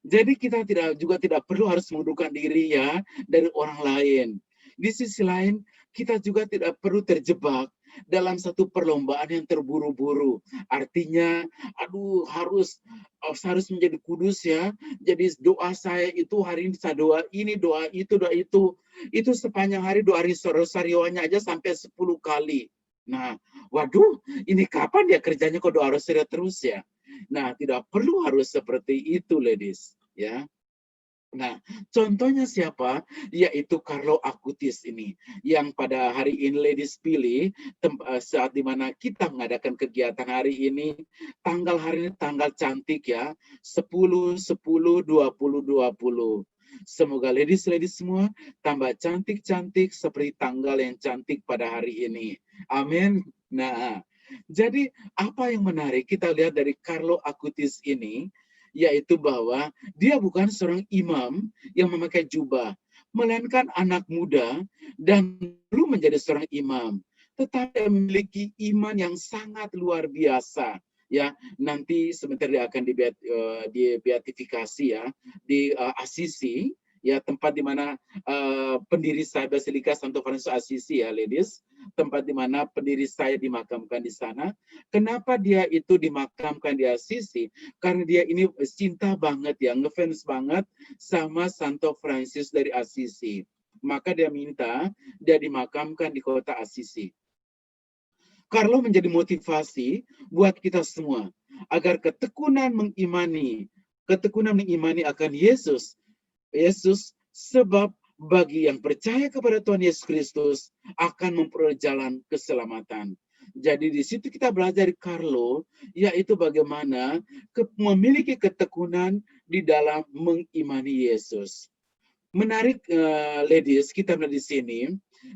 D: jadi kita tidak perlu harus mengundurkan diri ya dari orang lain. Di sisi lain, kita juga tidak perlu terjebak dalam satu perlombaan yang terburu-buru. Artinya, aduh harus menjadi kudus ya. Jadi doa saya itu hari ini saya doa ini, doa itu, doa itu. Itu sepanjang hari doa rosarionya aja sampai 10 kali. Nah, waduh, ini kapan dia kerjanya kok doa rosario terus ya? Nah, tidak perlu harus seperti itu, ladies. Ya. Nah, contohnya siapa? Yaitu Carlo Acutis ini, yang pada hari ini ladies pilih saat dimana kita mengadakan kegiatan hari ini, hari ini tanggal cantik ya, 10/10/2020. Semoga ladies semua tambah cantik-cantik seperti tanggal yang cantik pada hari ini. Amin. Nah, jadi apa yang menarik kita lihat dari Carlo Acutis ini, yaitu bahwa dia bukan seorang imam yang memakai jubah, melainkan anak muda dan belum menjadi seorang imam, tetapi memiliki iman yang sangat luar biasa. Ya, nanti sebentar dia akan dibeatifikasi ya di Assisi, ya tempat di mana pendiri saya Basilika Santo Francisco Assisi ya, ladies, tempat di mana pendiri saya dimakamkan di sana. Kenapa dia itu dimakamkan di Assisi? Karena dia ini cinta banget ya, ngefans banget sama Santo Francis dari Assisi. Maka dia minta dia dimakamkan di kota Assisi. Carlo menjadi motivasi buat kita semua agar ketekunan mengimani akan Yesus sebab bagi yang percaya kepada Tuhan Yesus Kristus akan memperoleh jalan keselamatan. Jadi di situ kita belajar Carlo, yaitu bagaimana memiliki ketekunan di dalam mengimani Yesus. Menarik, ladies, kita melihat di sini,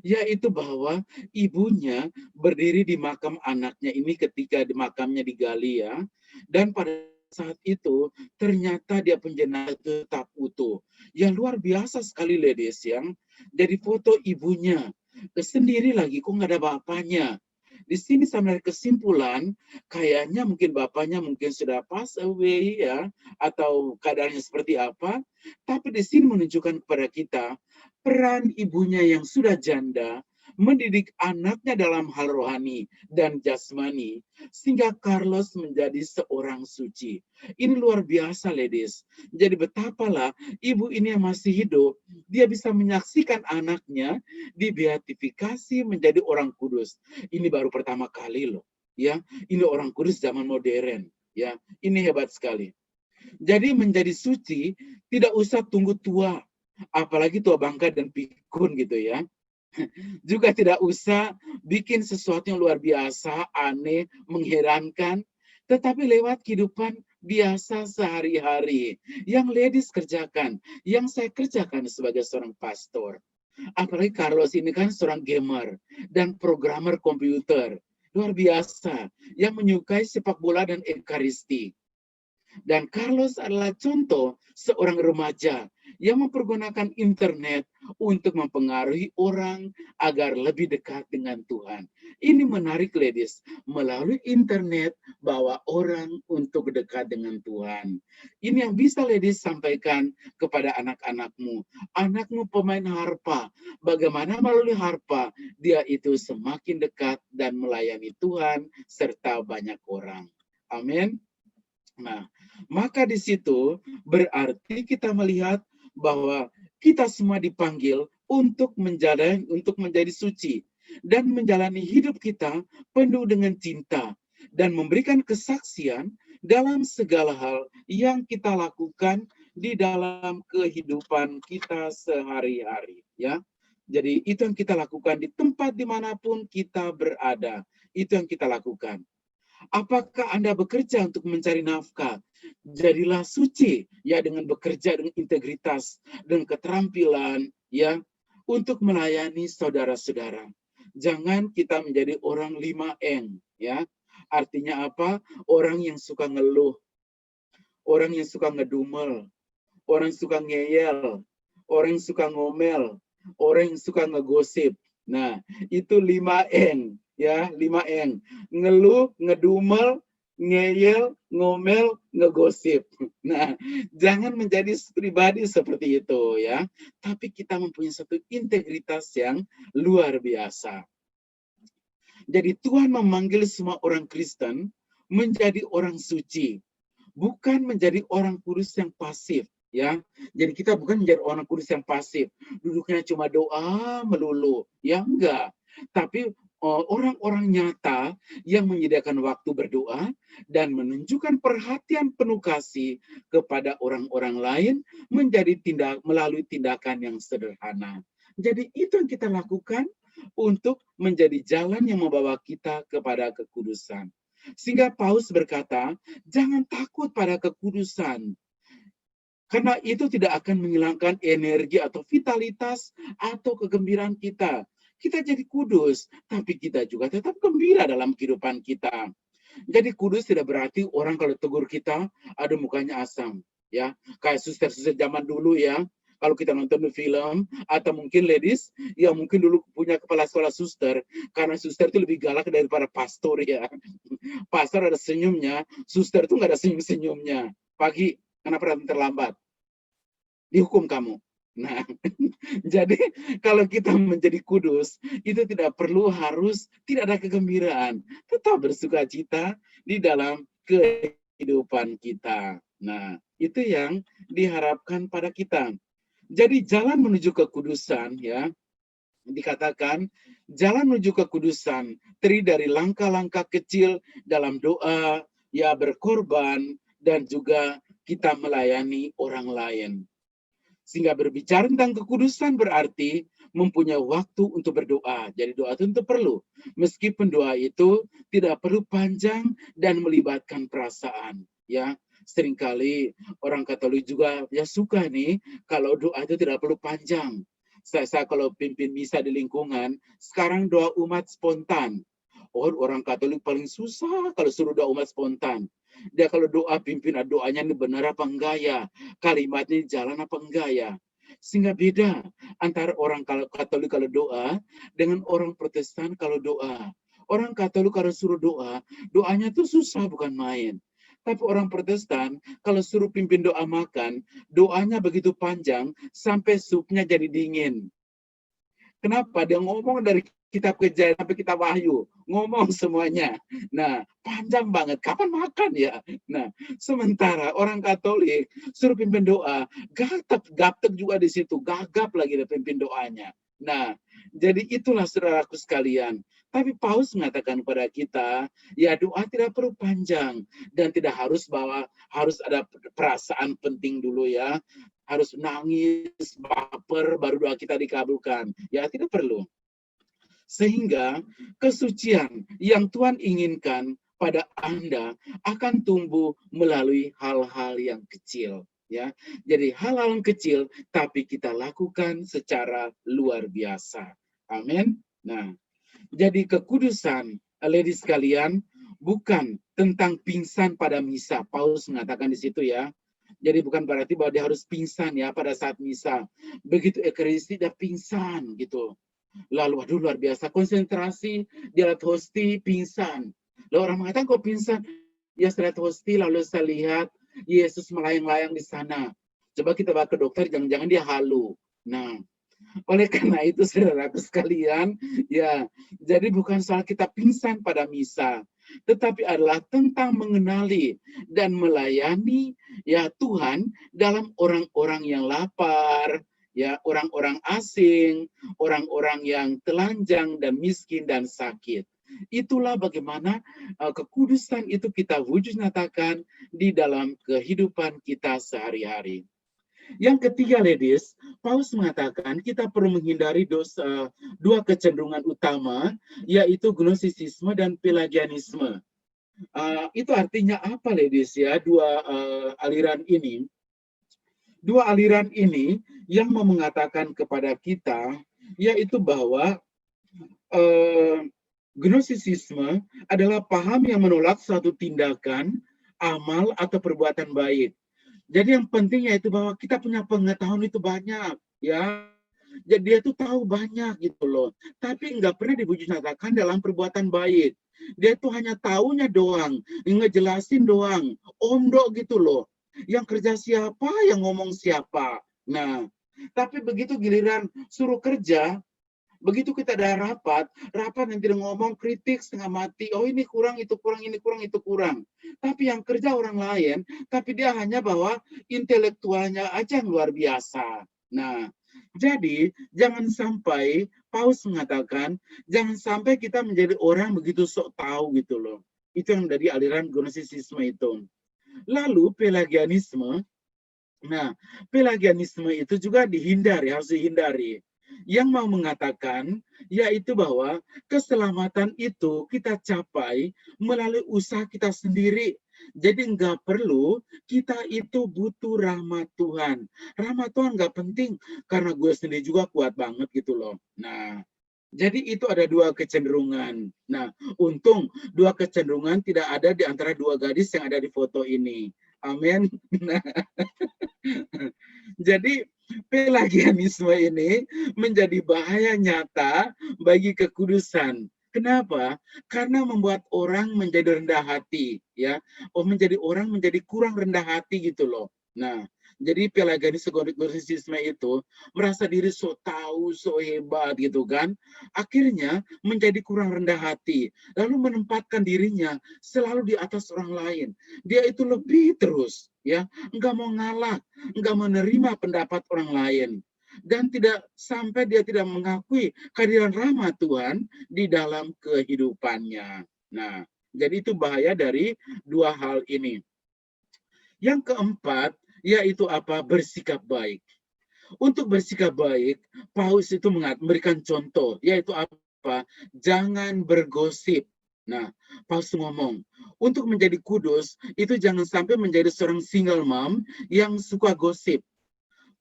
D: yaitu bahwa ibunya berdiri di makam anaknya ini ketika di makamnya digali ya, dan pada saat itu ternyata dia penjenazah tetap utuh. Yang luar biasa sekali, ladies, yang jadi foto ibunya sendiri lagi, kok nggak ada bapaknya. Di sini saya menarik kesimpulan, kayaknya mungkin bapaknya mungkin sudah pass away ya, atau keadaannya seperti apa. Tapi di sini menunjukkan kepada kita peran ibunya yang sudah janda mendidik anaknya dalam hal rohani dan jasmani sehingga Carlos menjadi seorang suci. Ini luar biasa, ladies. Jadi betapalah ibu ini yang masih hidup, dia bisa menyaksikan anaknya dibeatifikasi menjadi orang kudus. Ini baru pertama kali loh, ya. Ini orang kudus zaman modern, ya. Ini hebat sekali. Jadi menjadi suci tidak usah tunggu tua, apalagi tua bangka dan pikun gitu ya. Juga tidak usah bikin sesuatu yang luar biasa, aneh, mengherankan, tetapi lewat kehidupan biasa sehari-hari yang ladies kerjakan, yang saya kerjakan sebagai seorang pastor. Apalagi Carlos ini kan seorang gamer dan programmer komputer. Luar biasa, yang menyukai sepak bola dan ekaristi. Dan Carlos adalah contoh seorang remaja yang mempergunakan internet untuk mempengaruhi orang agar lebih dekat dengan Tuhan. Ini menarik, ladies. Melalui internet, bawa orang untuk dekat dengan Tuhan. Ini yang bisa ladies sampaikan kepada anak-anakmu. Anakmu pemain harpa. Bagaimana melalui harpa, dia itu semakin dekat dan melayani Tuhan serta banyak orang. Amin. Nah, maka di situ berarti kita melihat bahwa kita semua dipanggil untuk menjadi suci dan menjalani hidup kita penuh dengan cinta dan memberikan kesaksian dalam segala hal yang kita lakukan di dalam kehidupan kita sehari-hari, ya. Jadi itu yang kita lakukan di tempat dimanapun kita berada, itu yang kita lakukan. Apakah Anda bekerja untuk mencari nafkah? Jadilah suci ya dengan bekerja dengan integritas, dengan keterampilan ya untuk melayani saudara-saudara. Jangan kita menjadi orang 5M ya. Artinya apa? Orang yang suka ngeluh, orang yang suka ngedumel, orang yang suka ngeyel, orang yang suka ngomel, orang yang suka ngegosip. Nah, itu 5N ya, 5N. Ngeluh, ngedumel, ngeyel, ngomel, ngegosip. Nah, jangan menjadi pribadi seperti itu ya. Tapi kita mempunyai satu integritas yang luar biasa. Jadi Tuhan memanggil semua orang Kristen menjadi orang suci, bukan menjadi orang kudus yang pasif. Ya, jadi kita bukan menjadi orang kudus yang pasif, duduknya cuma doa melulu, ya enggak. Tapi orang-orang nyata yang menyediakan waktu berdoa dan menunjukkan perhatian penuh kasih kepada orang-orang lain melalui tindakan yang sederhana. Jadi itu yang kita lakukan untuk menjadi jalan yang membawa kita kepada kekudusan. Sehingga Paulus berkata, jangan takut pada kekudusan. Karena itu tidak akan menghilangkan energi atau vitalitas atau kegembiraan kita. Kita jadi kudus, tapi kita juga tetap gembira dalam kehidupan kita. Jadi kudus tidak berarti orang kalau tegur kita, ada mukanya asam. Ya, kayak suster-suster zaman dulu ya. Kalau kita nonton film, atau mungkin ladies, yang mungkin dulu punya kepala sekolah suster, karena suster itu lebih galak daripada pastor ya. Pastor ada senyumnya, suster itu nggak ada senyum-senyumnya. Pagi, kenapa datang terlambat? Dihukum kamu. Nah, jadi kalau kita menjadi kudus, itu tidak perlu tidak ada kegembiraan. Tetap bersuka cita di dalam kehidupan kita. Nah, itu yang diharapkan pada kita. Jadi jalan menuju kekudusan ya, dikatakan jalan menuju kekudusan terdiri dari langkah-langkah kecil dalam doa, ya berkorban, dan juga kita melayani orang lain. Sehingga berbicara tentang kekudusan berarti mempunyai waktu untuk berdoa. Jadi doa itu tentu perlu. Meskipun doa itu tidak perlu panjang dan melibatkan perasaan. Ya, seringkali orang Katolik juga ya suka nih kalau doa itu tidak perlu panjang. Saya kalau pimpin misa di lingkungan, sekarang doa umat spontan. Oh, orang Katolik paling susah kalau suruh doa umat spontan. Dia kalau doa pimpin doanya ini benar apa enggak ya? Kalimatnya jalan apa enggak ya? Sehingga beda antara orang Katolik kalau doa dengan orang Protestan kalau doa. Orang Katolik kalau suruh doa, doanya tuh susah bukan main. Tapi orang Protestan kalau suruh pimpin doa makan, doanya begitu panjang sampai supnya jadi dingin. Kenapa? Dia ngomong dari kitab Kejadian sampai kitab Wahyu, ngomong semuanya. Nah, panjang banget. Kapan makan ya? Nah, sementara orang Katolik suruh pimpin doa, gaptek juga di situ, gagap lagi dia pimpin doanya. Nah, jadi itulah saudaraku sekalian. Tapi Paulus mengatakan kepada kita, ya doa tidak perlu panjang dan tidak harus ada perasaan penting dulu ya. Harus nangis, baper, baru doa kita dikabulkan. Ya, tidak perlu. Sehingga kesucian yang Tuhan inginkan pada Anda akan tumbuh melalui hal-hal yang kecil. Ya, jadi hal-hal yang kecil, tapi kita lakukan secara luar biasa. Amin. Nah, jadi kekudusan, ladies sekalian, bukan tentang pingsan pada misa. Paulus mengatakan di situ ya. Jadi bukan berarti bahwa dia harus pingsan ya pada saat misa. Begitu Ekaristi dia pingsan gitu. Lalu aduh luar biasa konsentrasi dia lihat hosti pingsan. Lalu orang mengatakan kok pingsan? Ya saya lihat hosti lalu saya lihat Yesus melayang-layang di sana. Coba kita bawa ke dokter jangan-jangan dia halu. Nah, oleh karena itu saudaraku sekalian, ya, jadi bukan soal kita pingsan pada misa, tetapi adalah tentang mengenali dan melayani ya Tuhan dalam orang-orang yang lapar, ya, orang-orang asing, orang-orang yang telanjang dan miskin dan sakit. Itulah bagaimana kekudusan itu kita wujud nyatakan di dalam kehidupan kita sehari-hari. Yang ketiga, ladies, Paulus mengatakan kita perlu menghindari dua kecenderungan utama, yaitu gnostisisme dan pelagianisme. Itu artinya apa, ladies ya? Aliran ini. Dua aliran ini yang mau mengatakan kepada kita, yaitu bahwa Gnostisisme adalah paham yang menolak suatu tindakan, amal, atau perbuatan baik. Jadi yang pentingnya itu bahwa kita punya pengetahuan itu banyak, ya. Jadi dia tuh tahu banyak gitu loh, tapi nggak pernah diwujud nyatakan dalam perbuatan baik. Dia tuh hanya taunya doang, ngejelasin doang, ondok gitu loh. Yang kerja siapa, yang ngomong siapa. Nah, tapi begitu giliran suruh kerja, begitu kita ada rapat yang tidak ngomong, kritik setengah mati, oh ini kurang, itu kurang, ini kurang, itu kurang. Tapi yang kerja orang lain, tapi dia hanya bahwa intelektualnya aja yang luar biasa. Nah, jadi jangan sampai, Paus mengatakan, jangan sampai kita menjadi orang begitu sok tahu gitu loh. Itu yang dari aliran Gnostisisme itu. Lalu Pelagianisme, nah Pelagianisme itu juga dihindari, harus dihindari. Yang mau mengatakan yaitu bahwa keselamatan itu kita capai melalui usaha kita sendiri. Jadi nggak perlu kita itu butuh rahmat Tuhan. Rahmat Tuhan nggak penting karena gue sendiri juga kuat banget gitu loh. Nah, jadi itu ada dua kecenderungan. Nah, untung dua kecenderungan tidak ada di antara dua gadis yang ada di foto ini. Amin. Nah, jadi Pelagianisme ini menjadi bahaya nyata bagi kekudusan. Kenapa? Karena membuat orang menjadi rendah hati, ya. Menjadi orang menjadi kurang rendah hati gitu loh. Nah, jadi Pelagianisme itu merasa diri so tahu, so hebat gitu kan. Akhirnya menjadi kurang rendah hati, lalu menempatkan dirinya selalu di atas orang lain. Dia itu lebih terus, ya, nggak mau ngalah, nggak menerima pendapat orang lain, dan tidak sampai dia tidak mengakui kehadiran rahmat Tuhan di dalam kehidupannya. Nah, jadi itu bahaya dari dua hal ini. Yang keempat, yaitu apa? Bersikap baik. Untuk bersikap baik, Paus itu memberikan contoh, yaitu apa? Jangan bergosip. Nah, Paus ngomong, untuk menjadi kudus, itu jangan sampai menjadi seorang single mom yang suka gosip.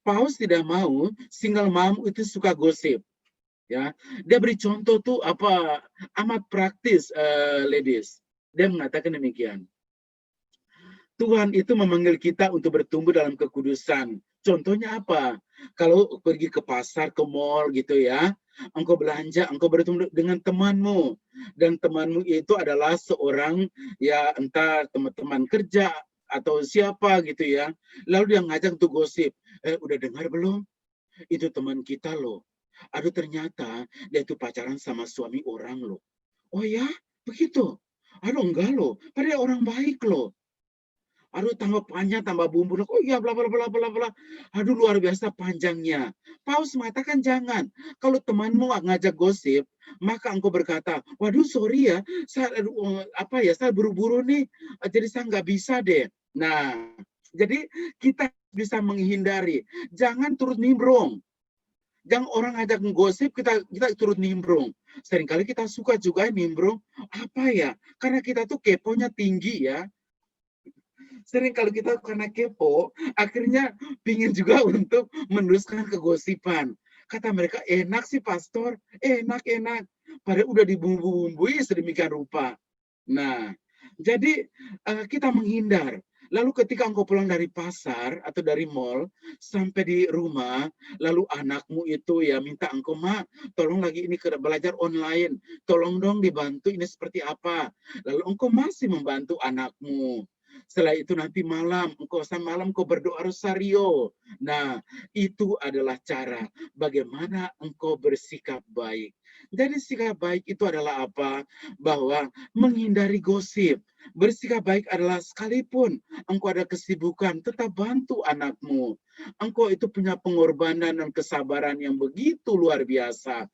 D: Paus tidak mau single mom itu suka gosip. Ya, dia beri contoh tuh apa amat praktis, ladies. Dia mengatakan demikian. Tuhan itu memanggil kita untuk bertumbuh dalam kekudusan. Contohnya apa? Kalau pergi ke pasar, ke mall gitu ya, engkau belanja, engkau bertemu dengan temanmu, dan temanmu itu adalah seorang, ya entah teman-teman kerja atau siapa gitu ya. Lalu dia ngajak untuk gosip. Udah dengar belum? Itu teman kita loh. Aduh, ternyata dia itu pacaran sama suami orang loh. Oh ya? Begitu? Aduh, enggak loh. Padahal orang baik loh. Aduh, tambah panjang, tambah bumbu. Oh iya, bla bla bla bla bla. Aduh, luar biasa panjangnya. Paus mengatakan jangan. Kalau temanmu ngajak gosip, maka engkau berkata, waduh sorry ya, saya buru-buru nih, jadi saya nggak bisa deh. Nah, jadi kita bisa menghindari. Jangan turut nimbrung. Jangan orang ngajak gosip, kita turut nimbrung. Seringkali kita suka juga nimbrung. Apa ya? Karena kita tuh keponya tinggi ya. Sering kalau kita karena kepo, akhirnya pingin juga untuk meneruskan kegosipan. Kata mereka, enak sih pastor, enak. Padahal udah dibumbu-bumbui sedemikian rupa. Nah, jadi kita menghindar. Lalu ketika engkau pulang dari pasar atau dari mall, sampai di rumah, lalu anakmu itu ya minta engkau, "Ma, tolong lagi ini belajar online, tolong dong dibantu ini seperti apa." Lalu engkau masih membantu anakmu. Setelah itu nanti malam, engkau berdoa rosario. Nah, itu adalah cara bagaimana engkau bersikap baik. Jadi sikap baik itu adalah apa? Bahwa menghindari gosip. Bersikap baik adalah sekalipun engkau ada kesibukan, tetap bantu anakmu. Engkau itu punya pengorbanan dan kesabaran yang begitu luar biasa.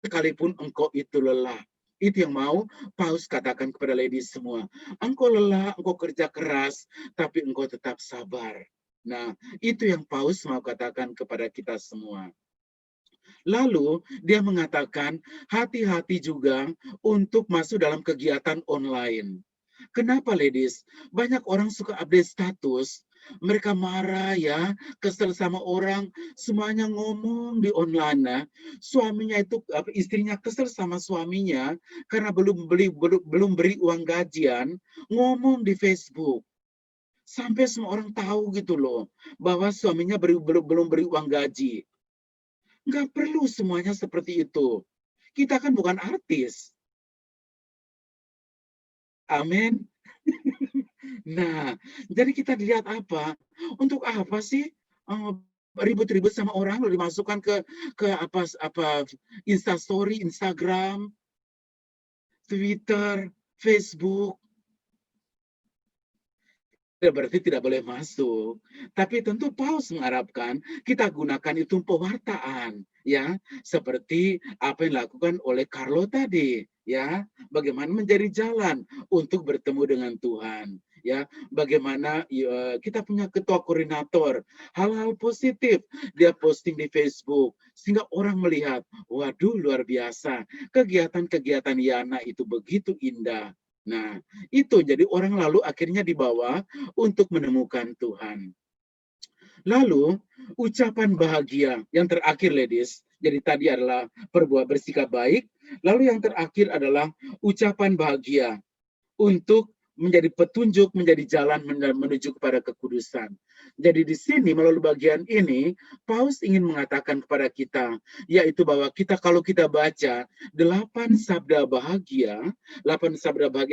D: Sekalipun engkau itu lelah. Itu yang mau Paus katakan kepada ladies semua. Engkau lelah, engkau kerja keras, tapi engkau tetap sabar. Nah, itu yang Paus mau katakan kepada kita semua. Lalu dia mengatakan hati-hati juga untuk masuk dalam kegiatan online. Kenapa, ladies? Banyak orang suka update status, mereka marah ya, kesel sama orang, semuanya ngomong di online. Nah, suaminya itu, istrinya kesel sama suaminya karena belum beri uang gajian, ngomong di Facebook. Sampai semua orang tahu gitu loh, bahwa suaminya belum beri uang gaji. Nggak perlu semuanya seperti itu. Kita kan bukan artis. Amin. Nah, jadi kita lihat apa? Untuk apa sih ribut-ribut sama orang lalu dimasukkan ke apa Instastory, Instagram, Twitter, Facebook. Berarti tidak boleh masuk. Tapi tentu Paus mengharapkan kita gunakan itu pewartaan, ya, seperti apa yang dilakukan oleh Carlo tadi, ya, bagaimana menjadi jalan untuk bertemu dengan Tuhan, ya, bagaimana kita punya ketua koordinator, hal-hal positif dia posting di Facebook sehingga orang melihat, waduh luar biasa, kegiatan-kegiatan Yana itu begitu indah. Nah, itu jadi orang lalu akhirnya dibawa untuk menemukan Tuhan. Lalu, ucapan bahagia yang terakhir, ladies. Jadi tadi adalah bersikap baik, lalu yang terakhir adalah ucapan bahagia untuk menjadi petunjuk, menjadi jalan menuju kepada kekudusan. Jadi di sini melalui bagian ini, Paus ingin mengatakan kepada kita, yaitu bahwa kalau kita baca 8 sabda bahagia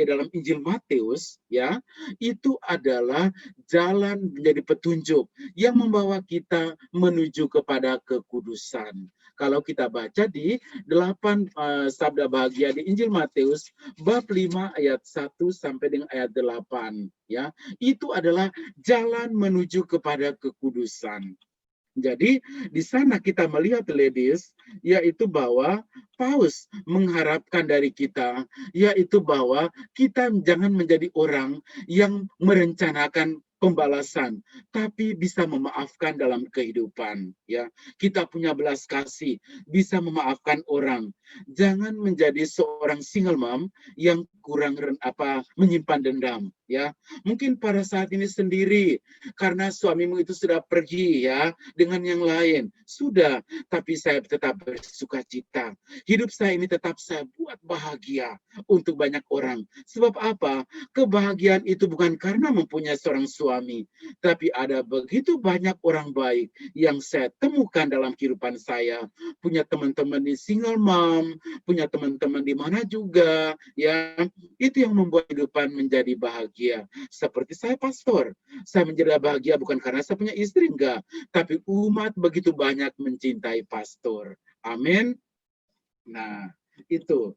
D: dalam Injil Matius, ya, itu adalah jalan menjadi petunjuk yang membawa kita menuju kepada kekudusan. Kalau kita baca di 8 sabda bahagia di Injil Matius, bab 5 ayat 1 sampai dengan ayat 8, ya. Itu adalah jalan menuju kepada kekudusan. Jadi di sana kita melihat, ladies, yaitu bahwa Paus mengharapkan dari kita, yaitu bahwa kita jangan menjadi orang yang merencanakan pembalasan, tapi bisa memaafkan dalam kehidupan, ya. Kita punya belas kasih, bisa memaafkan orang. Jangan menjadi seorang single mom yang kurang menyimpan dendam, ya. Mungkin pada saat ini sendiri karena suamimu itu sudah pergi, ya, dengan yang lain. Sudah, tapi saya tetap bersuka cita. Hidup saya ini tetap saya buat bahagia untuk banyak orang. Sebab apa? Kebahagiaan itu bukan karena mempunyai seorang suami, tapi ada begitu banyak orang baik yang saya temukan dalam kehidupan saya. Punya teman-teman di single mom, punya teman-teman di mana juga, ya. Itu yang membuat kehidupan menjadi bahagia. Seperti saya pastor, saya menjadi bahagia bukan karena saya punya istri, enggak, tapi umat begitu banyak mencintai pastor. Amin. Nah, itu.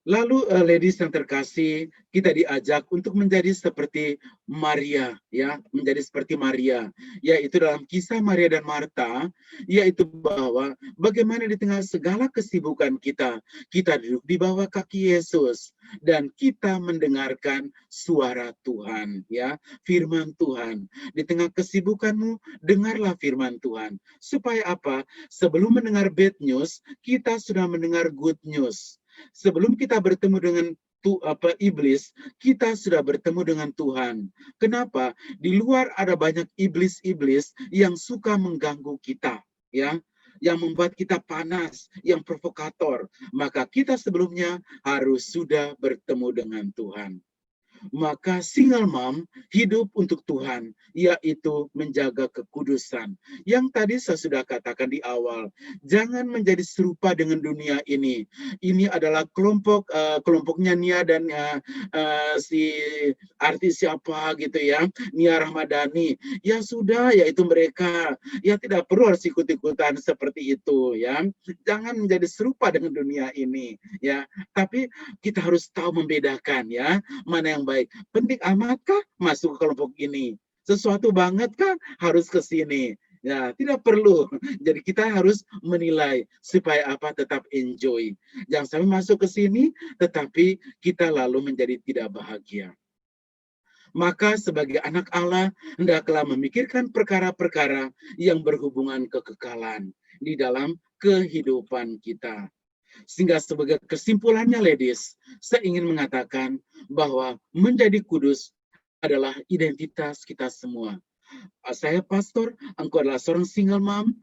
D: Lalu ladies yang terkasih, kita diajak untuk menjadi seperti Maria, ya, menjadi seperti Maria, yaitu dalam kisah Maria dan Marta, yaitu bahwa bagaimana di tengah segala kesibukan kita duduk di bawah kaki Yesus dan kita mendengarkan suara Tuhan, ya, firman Tuhan. Di tengah kesibukanmu, dengarlah firman Tuhan. Supaya apa? Sebelum mendengar bad news, kita sudah mendengar good news. Sebelum kita bertemu dengan iblis, kita sudah bertemu dengan Tuhan. Kenapa? Di luar ada banyak iblis-iblis yang suka mengganggu kita, ya, yang membuat kita panas, yang provokator. Maka kita sebelumnya harus sudah bertemu dengan Tuhan. Maka single mom hidup untuk Tuhan, yaitu menjaga kekudusan. Yang tadi saya sudah katakan di awal, jangan menjadi serupa dengan dunia ini. Ini adalah kelompoknya Nia dan si artis siapa gitu ya, Nia Rahmadani. Ya sudah, yaitu mereka. Ya tidak perlu harus ikut-ikutan seperti itu, ya. Jangan menjadi serupa dengan dunia ini, ya. Tapi kita harus tahu membedakan, ya, mana yang baik. Penting amatkah masuk ke kelompok ini? Sesuatu bangetkah harus ke sini? Ya, tidak perlu. Jadi kita harus menilai supaya apa, tetap enjoy. Jangan sampai masuk ke sini tetapi kita lalu menjadi tidak bahagia. Maka sebagai anak Allah, hendaklah memikirkan perkara-perkara yang berhubungan kekekalan di dalam kehidupan kita. Sehingga sebagai kesimpulannya, ladies, saya ingin mengatakan bahwa menjadi kudus adalah identitas kita semua. Saya pastor, engkau adalah seorang single mom,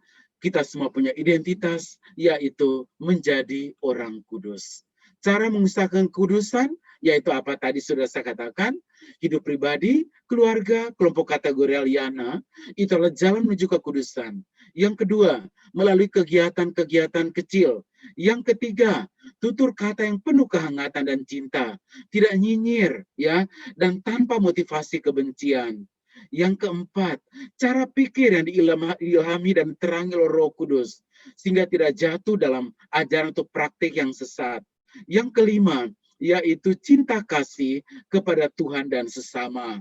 D: kita semua punya identitas, yaitu menjadi orang kudus. Cara mengusahakan kudusan, yaitu apa tadi sudah saya katakan, hidup pribadi, keluarga, kelompok kategori Aliana, itu adalah jalan menuju kekudusan. Yang kedua, melalui kegiatan-kegiatan kecil. Yang ketiga, tutur kata yang penuh kehangatan dan cinta, tidak nyinyir, ya, dan tanpa motivasi kebencian. Yang keempat, cara pikir yang diilhami dan terangi oleh Roh Kudus, sehingga tidak jatuh dalam ajaran atau praktik yang sesat. Yang kelima, yaitu cinta kasih kepada Tuhan dan sesama.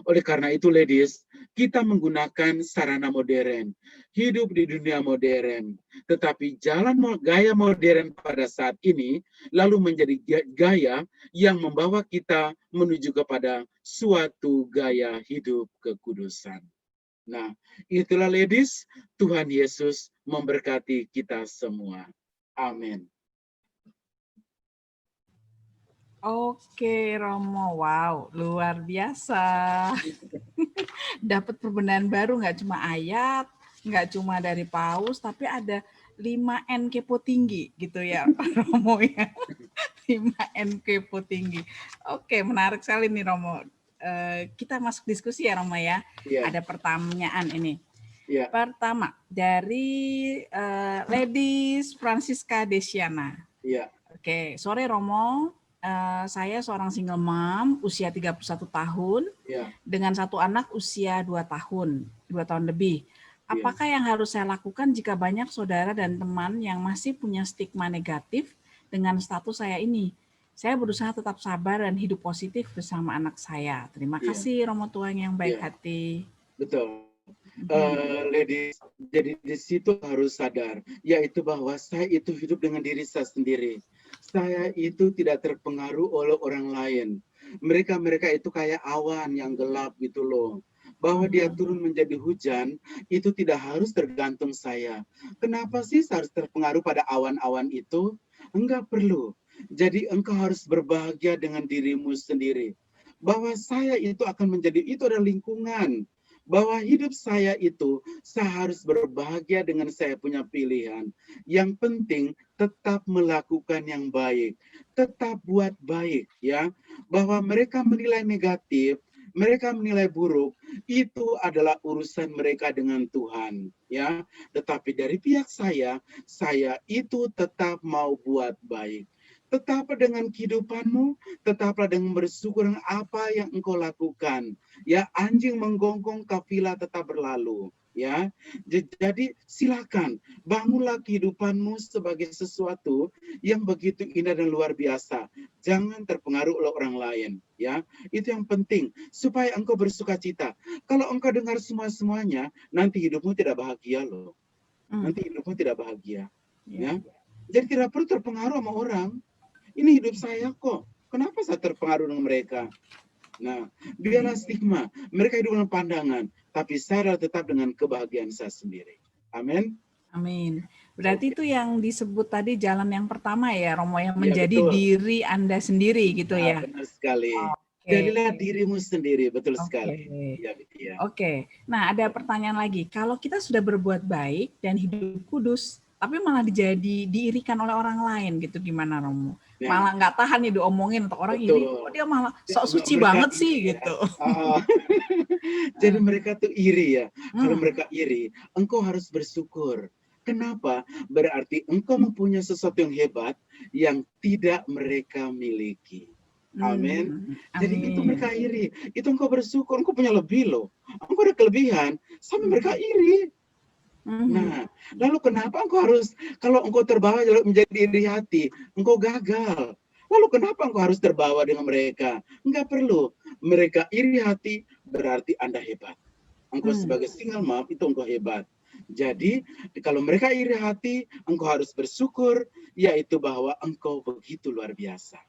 D: Oleh karena itu, ladies, kita menggunakan sarana modern, hidup di dunia modern, tetapi gaya modern pada saat ini lalu menjadi gaya yang membawa kita menuju kepada suatu gaya hidup kekudusan. Nah, itulah ladies, Tuhan Yesus memberkati kita semua. Amin.
A: Oke, Romo. Wow, luar biasa. Dapat perbenaran baru, nggak cuma ayat, nggak cuma dari Paus, tapi ada 5N kepo tinggi gitu ya, Romo ya. 5N kepo tinggi. Oke, menarik sekali nih, Romo. Kita masuk diskusi ya, Romo ya.
D: Yeah.
A: Ada pertanyaan ini.
D: Yeah.
A: Pertama, dari Ladies Francisca Desiana.
D: Yeah.
A: Oke, sore Romo. Saya seorang single mom, usia 31 tahun, dengan satu anak usia 2 tahun lebih. Apakah yang harus saya lakukan jika banyak saudara dan teman yang masih punya stigma negatif dengan status saya ini? Saya berusaha tetap sabar dan hidup positif bersama anak saya. Terima kasih, Romo Tuhan yang baik hati.
D: Betul. Ladies, jadi di situ harus sadar, yaitu bahwa saya itu hidup dengan diri saya sendiri. Saya itu tidak terpengaruh oleh orang lain. Mereka itu kayak awan yang gelap gitu loh. Bahwa dia turun menjadi hujan, itu tidak harus tergantung saya. Kenapa sih saya harus terpengaruh pada awan-awan itu? Enggak perlu. Jadi engkau harus berbahagia dengan dirimu sendiri. Bahwa saya itu akan menjadi, itu adalah lingkungan. Bahwa hidup saya itu, saya harus berbahagia dengan saya punya pilihan. Yang penting, tetap melakukan yang baik. Tetap buat baik, ya. Bahwa mereka menilai negatif, mereka menilai buruk, itu adalah urusan mereka dengan Tuhan, ya. Tetapi dari pihak saya itu tetap mau buat baik. Tetaplah dengan kehidupanmu, tetaplah dengan bersyukur dengan apa yang engkau lakukan. Ya, anjing menggonggong, kafilah tetap berlalu. Ya, jadi silakan bangunlah kehidupanmu sebagai sesuatu yang begitu indah dan luar biasa. Jangan terpengaruh oleh orang lain. Ya, itu yang penting supaya engkau bersukacita. Kalau engkau dengar semuanya, nanti hidupmu tidak bahagia loh. Nanti hidupmu tidak bahagia. Ya, jadi tidak perlu terpengaruh sama orang. Ini hidup saya kok. Kenapa saya terpengaruh dengan mereka? Nah, biarlah stigma. Mereka hidup dengan pandangan. Tapi saya tetap dengan kebahagiaan saya sendiri. Amin.
A: Amin. Berarti itu yang disebut tadi jalan yang pertama ya, Romo, yang menjadi
D: betul.
A: Diri Anda sendiri gitu ya.
D: Benar sekali. Jadilah dirimu sendiri, betul sekali. Ya.
A: Oke. Nah, ada pertanyaan lagi. Kalau kita sudah berbuat baik dan hidup kudus, tapi malah diirikan oleh orang lain gitu, gimana Romo? Malah nggak tahan nih diomongin atau orang iri, kok dia malah sok suci banget sih gitu.
D: Jadi mereka tuh iri ya. Kalau mereka iri, engkau harus bersyukur. Kenapa? Berarti engkau mempunyai sesuatu yang hebat yang tidak mereka miliki. Amin. Jadi itu mereka iri. Itu engkau bersyukur, engkau punya lebih loh. Engkau ada kelebihan, sampai mereka iri. Nah, lalu kenapa engkau harus, kalau engkau terbawa menjadi iri hati, engkau gagal. Lalu kenapa engkau harus terbawa dengan mereka? Enggak perlu. Mereka iri hati, berarti Anda hebat. Engkau sebagai single mom, itu engkau hebat. Jadi, kalau mereka iri hati, engkau harus bersyukur, yaitu bahwa engkau begitu luar biasa.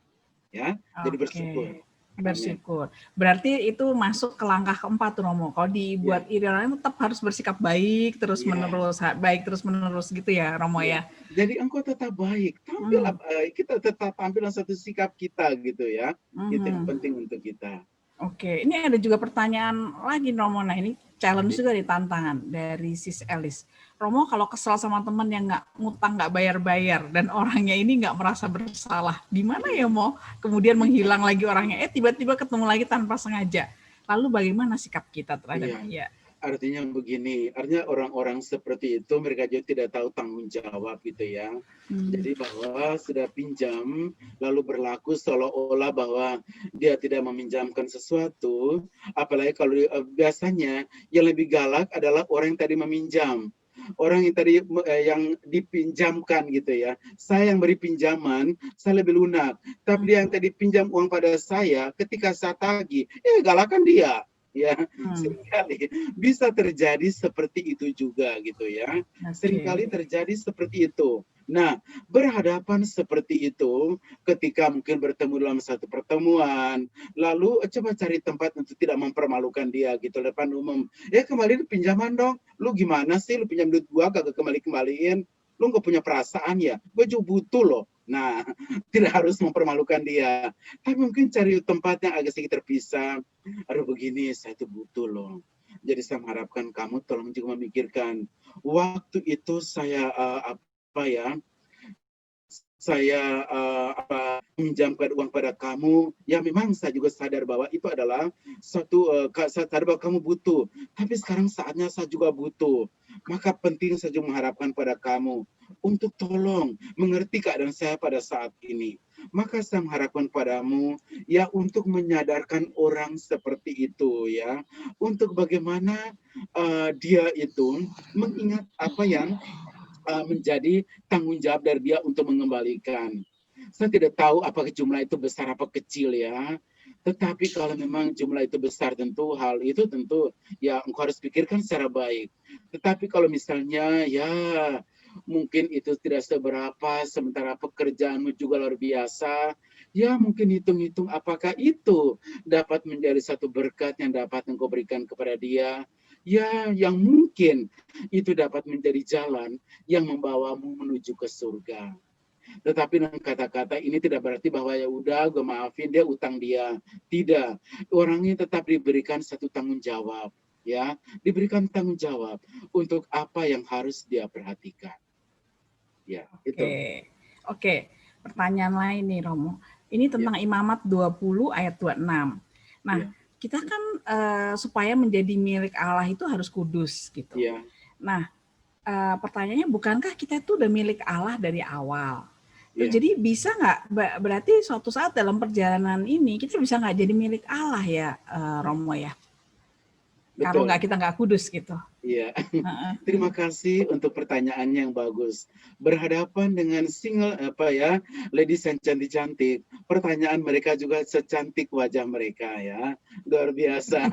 D: Ya, jadi bersyukur. Amin.
A: Bersyukur. Berarti itu masuk ke langkah keempat tuh Romo. Kalau dibuat iri orang tetap harus bersikap baik terus
D: Iya,
A: menerus, baik terus menerus gitu ya Romo
D: iya.
A: ya.
D: Jadi engkau tetap baik, tampil
A: Mhm,
D: kita tetap tampil dalam satu sikap kita gitu ya. Itu yang
A: mhm.
D: penting untuk kita.
A: Oke, ini ada juga pertanyaan lagi Romo. Nah ini challenge juga di tantangan dari Sis Elis. Romo kalau kesal sama teman yang nggak ngutang, nggak bayar-bayar, dan orangnya ini nggak merasa bersalah, gimana ya Mo? Kemudian menghilang lagi orangnya, tiba-tiba ketemu lagi tanpa sengaja. Lalu bagaimana sikap kita terhadap
D: Iya.
A: dia?
D: Artinya begini, artinya orang-orang seperti itu mereka juga tidak tahu tanggung jawab gitu ya.
A: Hmm,
D: Jadi bahwa sudah pinjam lalu berlaku seolah-olah bahwa dia tidak meminjamkan sesuatu, apalagi kalau biasanya yang lebih galak adalah orang yang tadi meminjam. Orang yang tadi yang dipinjamkan gitu ya. Saya yang beri pinjaman, saya lebih lunak. Tapi dia yang tadi pinjam uang pada saya, ketika saya tagih, galakan dia. Ya,
A: hmm,
D: seringkali bisa terjadi seperti itu juga gitu ya.
A: oke.
D: Seringkali terjadi seperti itu. Nah, berhadapan seperti itu ketika mungkin bertemu dalam satu pertemuan, lalu coba cari tempat untuk tidak mempermalukan dia gitu depan umum. Kembaliin pinjaman dong. Lu gimana sih? Lu pinjam duit gua kagak kembaliin. Lu nggak punya perasaan ya? Gue juga butuh loh. Nah, tidak harus mempermalukan dia. Tapi mungkin cari tempat yang agak sedikit terpisah. Aduh begini, saya itu butuh loh. Jadi saya mengharapkan kamu tolong juga memikirkan waktu itu saya apa ya saya meminjamkan uang pada kamu, ya memang saya juga sadar bahwa itu adalah suatu saya sadar bahwa kamu butuh, tapi sekarang saatnya saya juga butuh. Maka penting saya juga mengharapkan pada kamu untuk tolong mengerti keadaan saya pada saat ini. Maka saya mengharapkan padamu ya untuk menyadarkan orang seperti itu ya, untuk bagaimana dia itu mengingat apa yang menjadi tanggung jawab dari dia untuk mengembalikan. Saya tidak tahu apakah jumlah itu besar apa kecil ya. Tetapi kalau memang jumlah itu besar tentu hal itu tentu ya engkau harus pikirkan secara baik. Tetapi kalau misalnya ya mungkin itu tidak seberapa sementara pekerjaanmu juga luar biasa, ya mungkin hitung-hitung apakah itu dapat menjadi satu berkat yang dapat engkau berikan kepada dia. Ya, yang mungkin itu dapat menjadi jalan yang membawamu menuju ke surga. Tetapi dengan kata-kata ini tidak berarti bahwa ya udah gue maafin dia utang dia. Tidak. Orangnya tetap diberikan satu tanggung jawab, ya. Diberikan tanggung jawab untuk apa yang harus dia perhatikan. Ya,
A: Oke,
D: itu.
A: oke. Pertanyaan lain nih Romo. Ini
D: Ya,
A: tentang Imamat 20 ayat 26. Nah,
D: ya,
A: kita kan supaya menjadi milik Allah itu harus kudus gitu.
D: ya,
A: Nah, pertanyaannya bukankah kita itu udah milik Allah dari awal? Terus
D: ya.
A: jadi bisa nggak berarti suatu saat dalam perjalanan ini kita bisa nggak jadi milik Allah ya Romo ya? Kalau
D: Betul.
A: kita nggak kudus gitu.
D: Iya,
A: Heeh.
D: terima kasih untuk pertanyaan yang bagus. Berhadapan dengan single apa ya, ladies yang cantik-cantik, pertanyaan mereka juga secantik wajah mereka ya, luar biasa.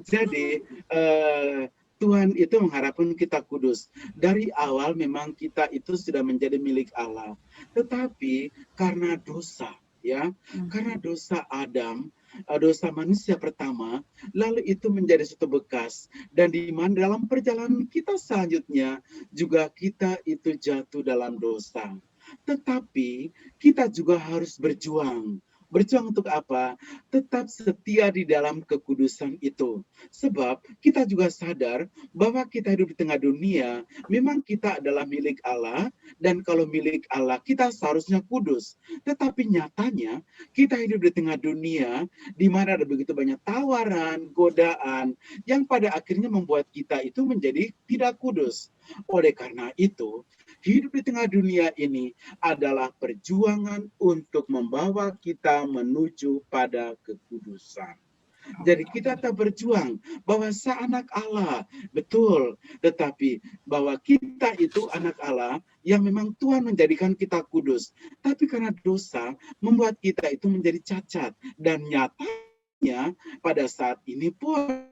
D: Jadi Tuhan itu mengharapkan kita kudus. Dari awal memang kita itu sudah menjadi milik Allah. Tetapi karena dosa, ya, karena dosa Adam, dosa manusia pertama, lalu itu menjadi suatu bekas dan di mana dalam perjalanan kita selanjutnya juga kita itu jatuh dalam dosa. Tetapi kita juga harus berjuang. Berjuang untuk apa? Tetap setia di dalam kekudusan itu. Sebab kita juga sadar bahwa kita hidup di tengah dunia, memang kita adalah milik Allah, dan kalau milik Allah kita seharusnya kudus. Tetapi nyatanya kita hidup di tengah dunia di mana ada begitu banyak tawaran, godaan, yang pada akhirnya membuat kita itu menjadi tidak kudus. Oleh karena itu, hidup di tengah dunia ini adalah perjuangan untuk membawa kita menuju pada kekudusan. Jadi kita tak berjuang bahwa saya anak Allah, betul. Tetapi bahwa kita itu anak Allah yang memang Tuhan menjadikan kita kudus. Tapi karena dosa membuat kita itu menjadi cacat. Dan nyata akhirnya pada saat ini pun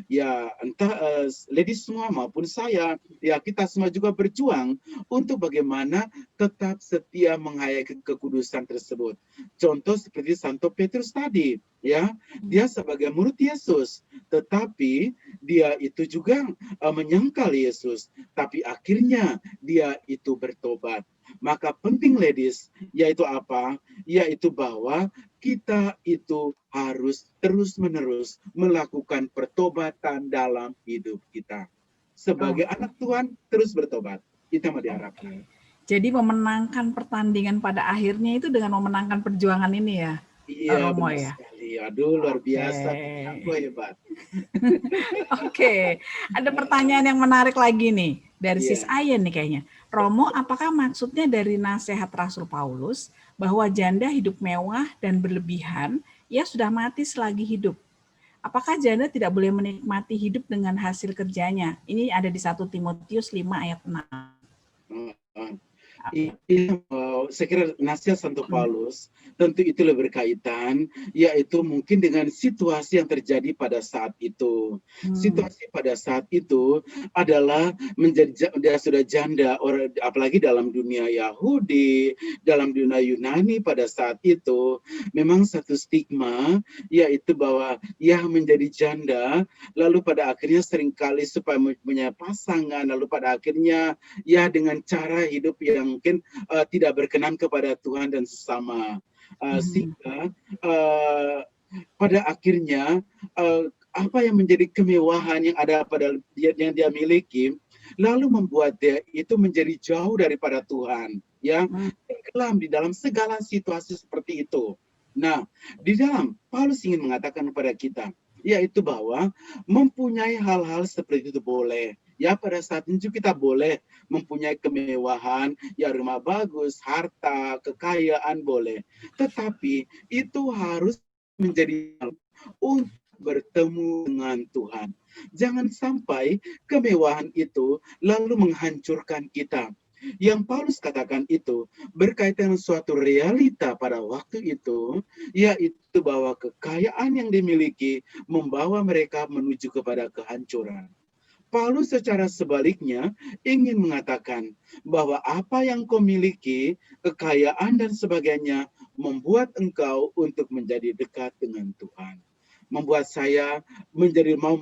D: ya entah ladies semua maupun saya, ya kita semua juga berjuang untuk bagaimana tetap setia menghayati kekudusan tersebut. Contoh seperti Santo Petrus tadi, ya, dia sebagai murid Yesus, tetapi dia itu juga menyangkal Yesus, tapi akhirnya dia itu bertobat. Maka penting ladies, yaitu apa? Yaitu bahwa kita itu harus terus-menerus melakukan pertobatan dalam hidup kita. Sebagai anak Tuhan, terus bertobat. Itu yang diharapkan.
A: Jadi memenangkan pertandingan pada akhirnya itu dengan memenangkan perjuangan ini ya,
D: Iya,
A: Romo
D: benar
A: ya?
D: sekali. Aduh, luar biasa. Aku hebat.
A: Oke, ada pertanyaan yang menarik lagi nih dari Sis
D: Iya.
A: Ayen nih kayaknya. Romo, apakah maksudnya dari nasihat Rasul Paulus bahwa janda hidup mewah dan berlebihan, ia sudah mati selagi hidup? Apakah janda tidak boleh menikmati hidup dengan hasil kerjanya? Ini ada di 1 Timotius 5 ayat 6.
D: Saya kira nasihat Santo Paulus tentu itu lebih berkaitan, yaitu mungkin dengan situasi yang terjadi pada saat itu. Situasi pada saat itu adalah dia sudah janda, apalagi dalam dunia Yahudi, dalam dunia Yunani pada saat itu, memang satu stigma, yaitu bahwa ia menjadi janda, lalu pada akhirnya seringkali supaya punya pasangan, lalu pada akhirnya ya dengan cara hidup yang mungkin tidak berkenan kepada Tuhan dan sesama, sehingga pada akhirnya apa yang menjadi kemewahan yang ada pada yang dia miliki lalu membuat dia itu menjadi jauh daripada Tuhan, ya, tenggelam di dalam segala situasi seperti itu. Nah, di dalam Paulus ingin mengatakan kepada kita, yaitu bahwa mempunyai hal-hal seperti itu boleh. Ya, pada saat itu kita boleh mempunyai kemewahan, ya rumah bagus, harta, kekayaan boleh. Tetapi itu harus menjadi untuk bertemu dengan Tuhan. Jangan sampai kemewahan itu lalu menghancurkan kita. Yang Paulus katakan itu berkaitan dengan suatu realita pada waktu itu, yaitu bahwa kekayaan yang dimiliki membawa mereka menuju kepada kehancuran. Paulus secara sebaliknya ingin mengatakan bahwa apa yang kau miliki, kekayaan dan sebagainya, membuat engkau untuk menjadi dekat dengan Tuhan. Membuat saya menjadi mau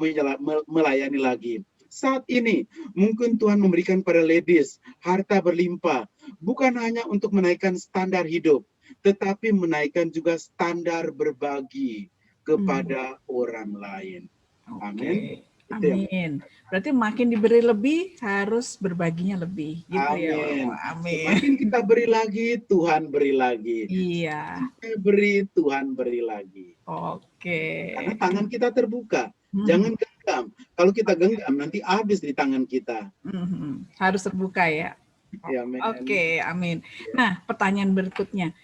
D: melayani lagi. Saat ini, mungkin Tuhan memberikan pada ladies harta berlimpah, bukan hanya untuk menaikkan standar hidup, tetapi menaikkan juga standar berbagi kepada orang lain. Amin.
A: Amin. Berarti makin diberi lebih, harus berbaginya lebih. Gitu.
D: Amin.
A: Ya, amin.
D: Semakin kita beri lagi, Tuhan beri lagi.
A: Iya.
D: Kita beri, Tuhan beri lagi.
A: Oke.
D: Karena tangan kita terbuka. Jangan genggam. Kalau kita genggam, nanti habis di tangan kita.
A: Harus terbuka ya.
D: Ya, amin.
A: Oke, amin. Nah, pertanyaan berikutnya.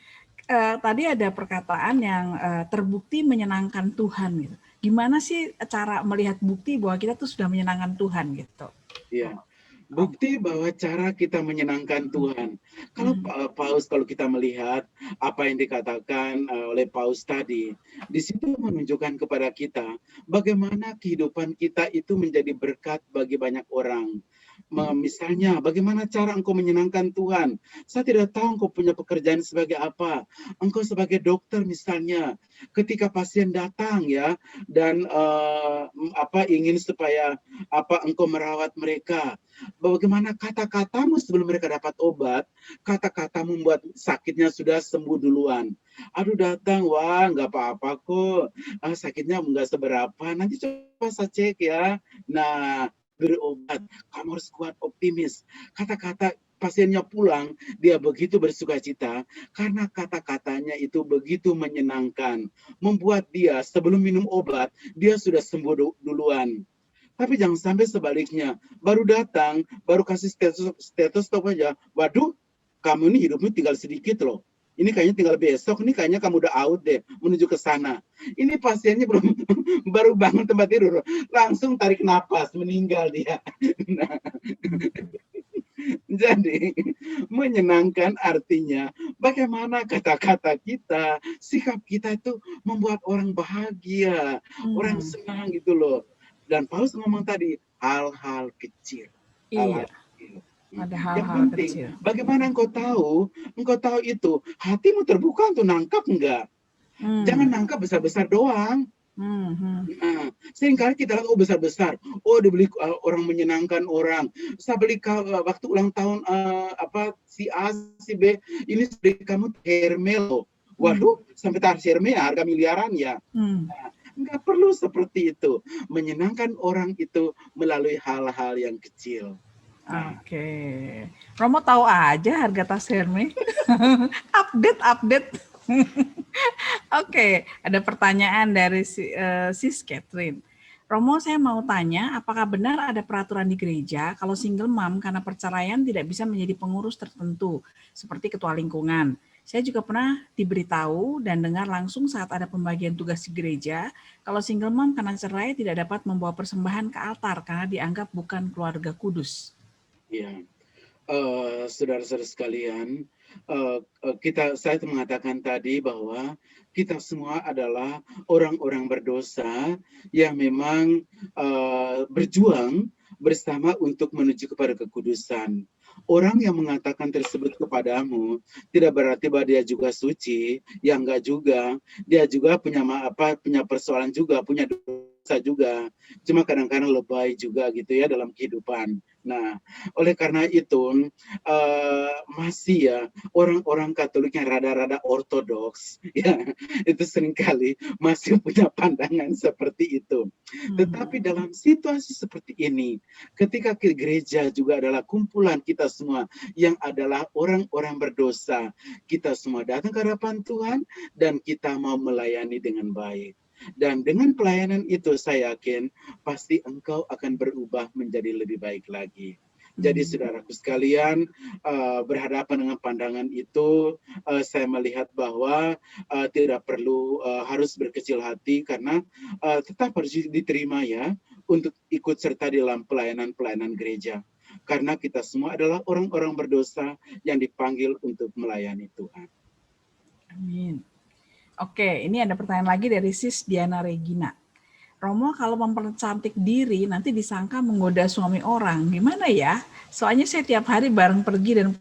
A: Tadi ada perkataan yang terbukti menyenangkan Tuhan gitu. Gimana sih cara melihat bukti bahwa kita tuh sudah menyenangkan Tuhan gitu?
D: Iya. Bukti bahwa cara kita menyenangkan Tuhan. Kalau Paus, kalau kita melihat apa yang dikatakan oleh Paus tadi, di situ menunjukkan kepada kita bagaimana kehidupan kita itu menjadi berkat bagi banyak orang. Misalnya, bagaimana cara engkau menyenangkan Tuhan? Saya tidak tahu engkau punya pekerjaan sebagai apa. Engkau sebagai dokter misalnya, ketika pasien datang ya, dan ingin supaya engkau merawat mereka. Bagaimana kata-katamu sebelum mereka dapat obat, kata-katamu membuat sakitnya sudah sembuh duluan. Aduh datang, wah nggak apa-apa kok, sakitnya nggak seberapa, nanti coba saya cek ya. Nah, beri obat, kamu harus kuat, optimis. Kata-kata pasiennya pulang, dia begitu bersuka cita, karena kata-katanya itu begitu menyenangkan, membuat dia sebelum minum obat, dia sudah sembuh duluan. Tapi jangan sampai sebaliknya, baru datang, baru kasih stetoskop aja, waduh, kamu ini hidupmu tinggal sedikit loh. Ini kayaknya tinggal besok, ini kayaknya kamu udah out deh, menuju ke sana. Ini pasiennya belum baru bangun tempat tidur, langsung tarik napas, meninggal dia. Nah, Jadi menyenangkan artinya bagaimana kata-kata kita, sikap kita itu membuat orang bahagia, orang senang gitu loh. Dan Paulus ngomong tadi hal-hal kecil,
A: Iya,
D: hal-hal kecil.
A: ada
D: Yang
A: hal-hal
D: penting,
A: kecil.
D: bagaimana engkau tahu? Engkau tahu itu, hatimu terbuka untuk nangkap enggak? Jangan nangkap besar-besar doang. Nah, seringkali kita lihat, oh besar-besar, oh dibeli orang menyenangkan orang. Saya beli waktu ulang tahun si A, si B, ini beli kamu Hermes loh. Waduh, sampai taruh Hermes harga miliaran ya. Nah, nggak perlu seperti itu. Menyenangkan orang itu melalui hal-hal yang kecil.
A: Oke. Romo tahu aja harga tas Hermes. Update. Oke, ada pertanyaan dari Sis Catherine. Romo, saya mau tanya, apakah benar ada peraturan di gereja kalau single mom karena perceraian tidak bisa menjadi pengurus tertentu, seperti ketua lingkungan? Saya juga pernah diberitahu dan dengar langsung saat ada pembagian tugas di gereja, kalau single mom karena cerai tidak dapat membawa persembahan ke altar karena dianggap bukan keluarga kudus.
D: Ya, saudara-saudara sekalian, saya mengatakan tadi bahwa kita semua adalah orang-orang berdosa yang memang berjuang bersama untuk menuju kepada kekudusan. Orang yang mengatakan tersebut kepadamu tidak berarti bahwa dia juga suci, ya enggak juga. Dia juga punya persoalan juga, punya dosa juga. Cuma kadang-kadang lebay juga gitu ya dalam kehidupan. Nah, oleh karena itu masih ya orang-orang Katolik yang rada-rada ortodoks ya itu seringkali masih punya pandangan seperti itu. Tetapi dalam situasi seperti ini, ketika gereja juga adalah kumpulan kita semua yang adalah orang-orang berdosa, kita semua datang ke hadapan Tuhan dan kita mau melayani dengan baik. Dan dengan pelayanan itu saya yakin pasti engkau akan berubah menjadi lebih baik lagi. Jadi saudaraku sekalian, berhadapan dengan pandangan itu, saya melihat bahwa tidak perlu harus berkecil hati karena tetap harus diterima ya untuk ikut serta dalam pelayanan-pelayanan gereja. Karena kita semua adalah orang-orang berdosa yang dipanggil untuk melayani Tuhan.
A: Amin. Oke, ini ada pertanyaan lagi dari Sis Diana Regina. Romo, kalau mempercantik diri nanti disangka menggoda suami orang, gimana ya? Soalnya saya tiap hari bareng pergi dan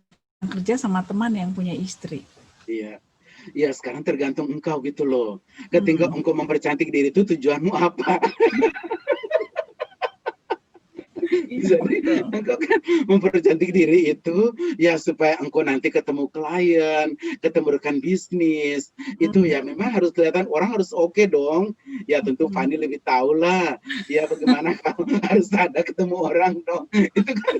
A: kerja sama teman yang punya istri.
D: Iya. Ya sekarang tergantung engkau gitu loh. Ketika engkau mempercantik diri itu tujuanmu apa? Jadi engkau kan mempercantik diri itu ya supaya engkau nanti ketemu klien, ketemu rekan bisnis. Itu ya memang harus kelihatan, orang harus oke dong. Ya tentu Fanny lebih tahu lah. Ya bagaimana kamu harus ada ketemu orang dong. Itu kan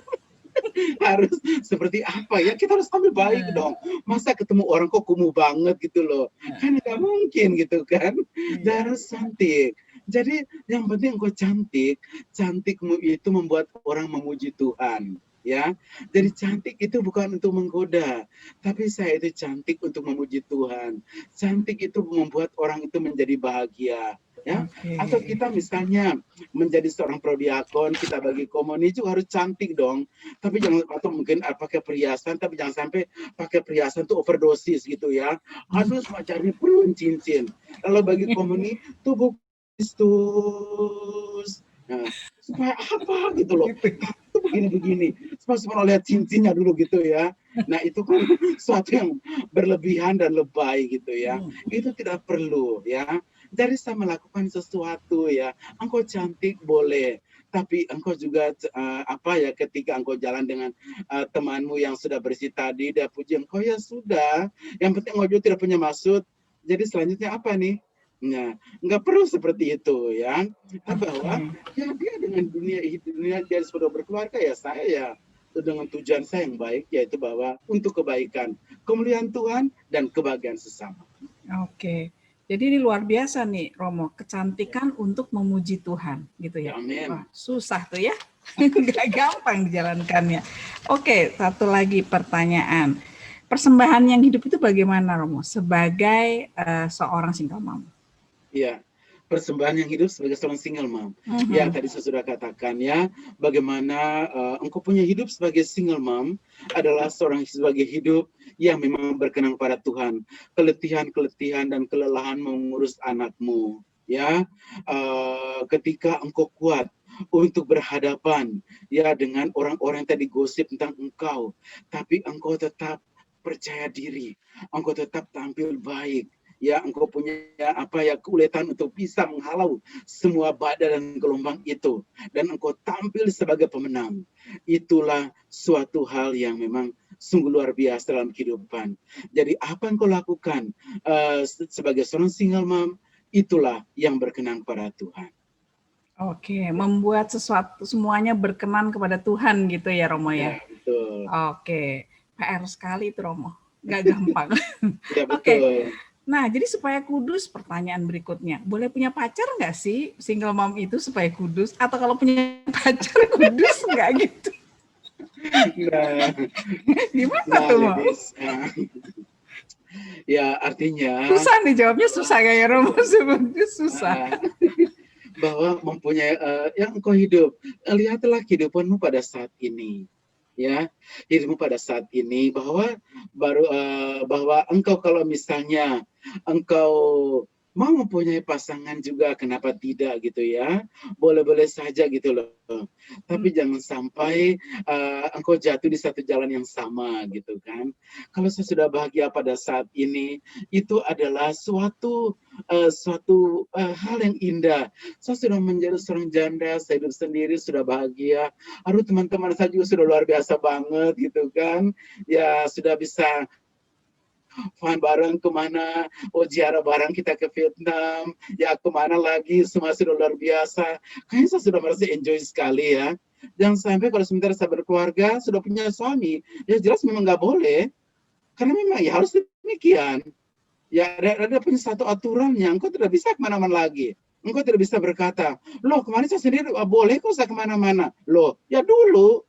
D: harus seperti apa ya, kita harus tampil baik dong. Masa ketemu orang kok kumuh banget gitu loh, kan nggak mungkin gitu kan. Dan harus cantik. Jadi yang penting engkau cantik, cantikmu itu membuat orang memuji Tuhan ya. Jadi cantik itu bukan untuk menggoda, tapi saya itu cantik untuk memuji Tuhan. Cantik itu membuat orang itu menjadi bahagia ya. Atau kita misalnya menjadi seorang prodiakon, kita bagi komuni juga harus cantik dong. Tapi jangan, atau mungkin pakai perhiasan, tapi jangan sampai pakai perhiasan tuh overdosis gitu ya. Aduh semacamnya perlu cincin. Kalau bagi komuni tubuh Kristus. Nah, supaya apa gitu loh. Itu begini-begini. Supaya lihat cincinnya dulu gitu ya. Nah, itu kan sesuatu yang berlebihan dan lebay gitu ya. Itu tidak perlu ya. Jadi saya melakukan sesuatu ya. Engkau cantik boleh. Tapi engkau juga ketika engkau jalan dengan temanmu yang sudah bersih tadi, dia puji engkau ya sudah. Yang penting engkau juga tidak punya maksud. Jadi selanjutnya apa nih? Nah, nggak perlu seperti itu ya. Bahwa ya dia dengan dunia dia sudah berkeluarga ya saya ya dengan tujuan saya yang baik, yaitu bahwa untuk kebaikan, kemuliaan Tuhan dan kebahagiaan sesama.
A: Oke. Jadi ini luar biasa nih Romo, kecantikan untuk memuji Tuhan gitu ya.
D: Amin.
A: Wah, susah tuh ya. Nggak gampang dijalankannya. Oke, satu lagi pertanyaan. Persembahan yang hidup itu bagaimana Romo sebagai seorang single mom?
D: Iya, persembahan yang hidup sebagai seorang single mom. Ya, tadi saya sudah katakan ya, bagaimana engkau punya hidup sebagai single mom adalah sebagai hidup yang memang berkenan pada Tuhan. Keletihan dan kelelahan mengurus anakmu, ya, ketika engkau kuat untuk berhadapan ya dengan orang-orang yang tadi gosip tentang engkau, tapi engkau tetap percaya diri, engkau tetap tampil baik. Ya, engkau punya keuletan untuk bisa menghalau semua badai dan gelombang itu, dan engkau tampil sebagai pemenang. Itulah suatu hal yang memang sungguh luar biasa dalam kehidupan. Jadi apa yang kau lakukan sebagai seorang single mom, itulah yang berkenan pada Tuhan.
A: Oke, membuat sesuatu semuanya berkenan kepada Tuhan gitu ya Romo ya.
D: Ya, betul.
A: Oke, PR sekali itu Romo, nggak gampang.
D: Ya, betul.
A: Oke. Nah, jadi supaya kudus, pertanyaan berikutnya, boleh punya pacar nggak sih single mom itu supaya kudus? Atau kalau punya pacar kudus nggak gitu?
D: Nah,
A: Gimana tuh, Mo?
D: Ya, artinya
A: susah nih jawabnya, susah kayak Romo sebetulnya susah.
D: Bahwa mempunyai yang engkau hidup, lihatlah kehidupanmu pada saat ini. Ya, hidupmu pada saat ini, bahwa bahwa engkau kalau misalnya engkau mau mempunyai pasangan juga, kenapa tidak gitu ya, boleh-boleh saja gitu loh. Tapi jangan sampai engkau jatuh di satu jalan yang sama gitu kan. Kalau saya sudah bahagia pada saat ini, itu adalah suatu hal yang indah. Saya sudah menjadi seorang janda, saya hidup sendiri, sudah bahagia. Aduh, teman-teman saya juga sudah luar biasa banget gitu kan. Ya, sudah bisa fun bareng kemana, ziarah bareng kita ke Vietnam, ya kemana lagi, semua sudah luar biasa. Kayaknya saya sudah merasa enjoy sekali ya. Jangan sampai kalau sementara saya berkeluarga, sudah punya suami, ya jelas memang nggak boleh. Karena memang ya harus demikian. Ya ada punya satu aturannya, engkau tidak bisa kemana-mana lagi. Engkau tidak bisa berkata, loh kemarin saya sendiri boleh kok saya kemana-mana. Loh, ya dulu.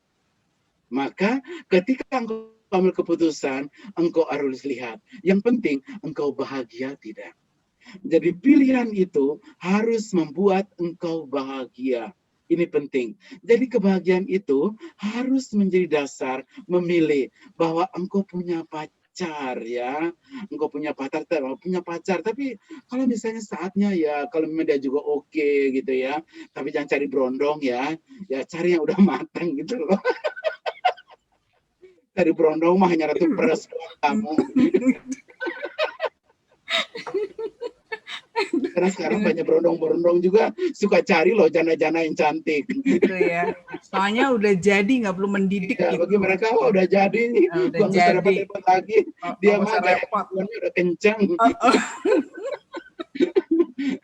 D: Maka ketika engkau ambil keputusan, engkau harus lihat. Yang penting, engkau bahagia tidak. Jadi pilihan itu harus membuat engkau bahagia. Ini penting. Jadi kebahagiaan itu harus menjadi dasar memilih bahwa engkau punya pacar ya. Engkau punya pacar. Tapi kalau misalnya saatnya ya, kalau memang dia juga oke gitu ya. Tapi jangan cari berondong ya. Ya cari yang udah matang gitu loh. Dari berondong mah hanya ratu peres kamu. Karena sekarang banyak berondong-berondong juga suka cari loh jana-jana yang cantik.
A: Gitu ya. Soalnya udah jadi, nggak perlu mendidik
D: ya,
A: gitu.
D: Bagi mereka udah jadi nih,
A: udah
D: nggak usah repot-repot lagi. Dia mah gaya udah kencang.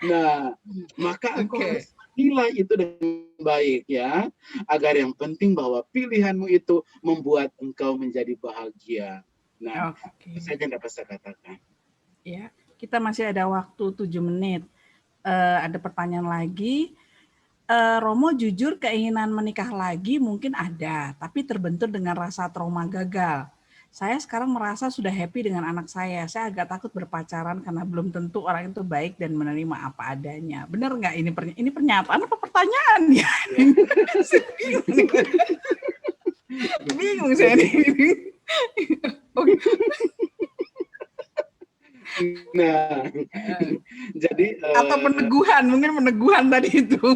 D: Nah, maka engkau harus nilai itu dengan baik ya, agar yang penting bahwa pilihanmu itu membuat engkau menjadi bahagia. Nah, itu saja yang dapat saya katakan.
A: Ya, kita masih ada waktu 7 menit. Ada pertanyaan lagi. Romo jujur keinginan menikah lagi mungkin ada, tapi terbentur dengan rasa trauma gagal. Saya sekarang merasa sudah happy dengan anak saya. Saya agak takut berpacaran karena belum tentu orang itu baik dan menerima apa adanya. Benar nggak ini pernyataan apa pertanyaan ya? Bingung saya ini.
D: Nah, jadi
A: atau peneguhan, mungkin peneguhan tadi itu.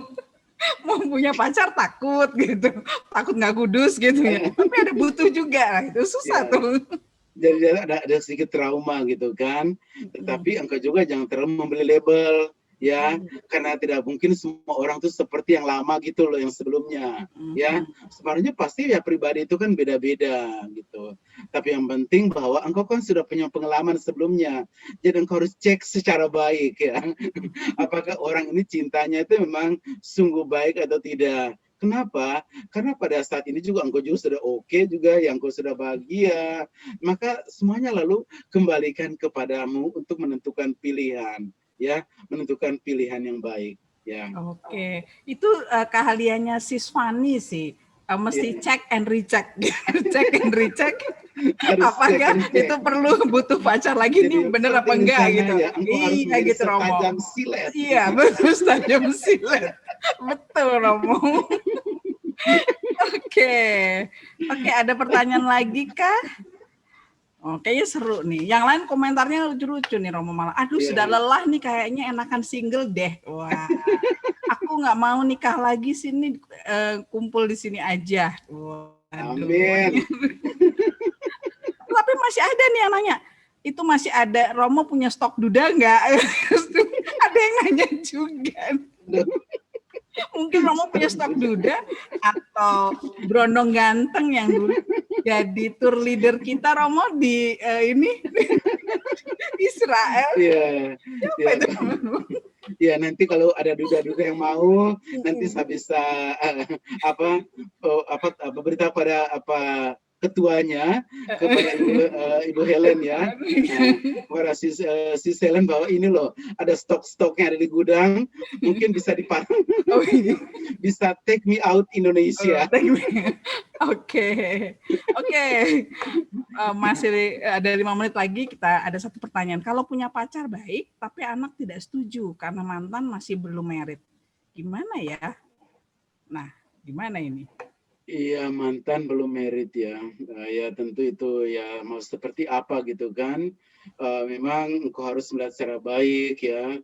A: Mau punya pacar takut gitu, takut nggak kudus gitu ya. Tapi ada butuh juga, itu susah tuh.
D: Jadi ada sedikit trauma gitu kan. Tetapi engkau juga jangan terlalu membeli label ya, karena tidak mungkin semua orang tuh seperti yang lama gitu loh, yang sebelumnya ya. Sebenarnya pasti ya pribadi itu kan beda-beda gitu. Tapi yang penting bahwa engkau kan sudah punya pengalaman sebelumnya, jadi engkau harus cek secara baik ya, apakah orang ini cintanya itu memang sungguh baik atau tidak. Kenapa? Karena pada saat ini juga engkau juga sudah oke juga, yang engkau sudah bahagia, maka semuanya lalu kembalikan kepadamu untuk menentukan pilihan. Ya, menentukan pilihan yang baik ya.
A: Oke, itu keahliannya Sis Fani sih. mesti cek and recheck, cek and recheck.
D: Harus
A: Apakah
D: cek and check.
A: itu perlu butuh pacar lagi nih,
D: Jadi,
A: bener apa
D: seperti
A: enggak
D: misalnya
A: gitu?
D: ya, engkau harus
A: Iya
D: menjadi
A: gitu Romo.
D: setajam silet.
A: Iya betul, tajam silet. Betul Romo. Oke, ada pertanyaan lagi kah? Oh, kayaknya seru nih. Yang lain komentarnya lucu-lucu nih Romo malah. Aduh,
D: Iya.
A: sudah lelah nih, kayaknya enakan single deh. Wah, aku nggak mau nikah lagi sini, kumpul di sini aja. Waduh.
D: Amin.
A: Tapi masih ada nih yang nanya. Itu masih ada, Romo punya stok duda nggak? Ada yang nanya juga. Mungkin Romo punya stok duda atau Brondong Ganteng yang dulu jadi tour leader kita, Romo, di ini Israel.
D: Iya.
A: Siapa itu?
D: Ya, nanti kalau ada duda-duda yang mau, nanti saya bisa beritahu pada ketuanya, kepada Ibu Helen ya, kepada sis Helen bahwa ini loh ada stok-stoknya ada di gudang, mungkin bisa diparang, bisa take me out Indonesia.
A: Oke. Masih ada 5 menit lagi, kita ada satu pertanyaan. Kalau punya pacar baik, tapi anak tidak setuju karena mantan masih belum married, gimana ya? Nah, gimana ini?
D: Iya, mantan belum married ya. Ya tentu itu ya mau seperti apa gitu kan. Memang engkau harus melihat secara baik ya.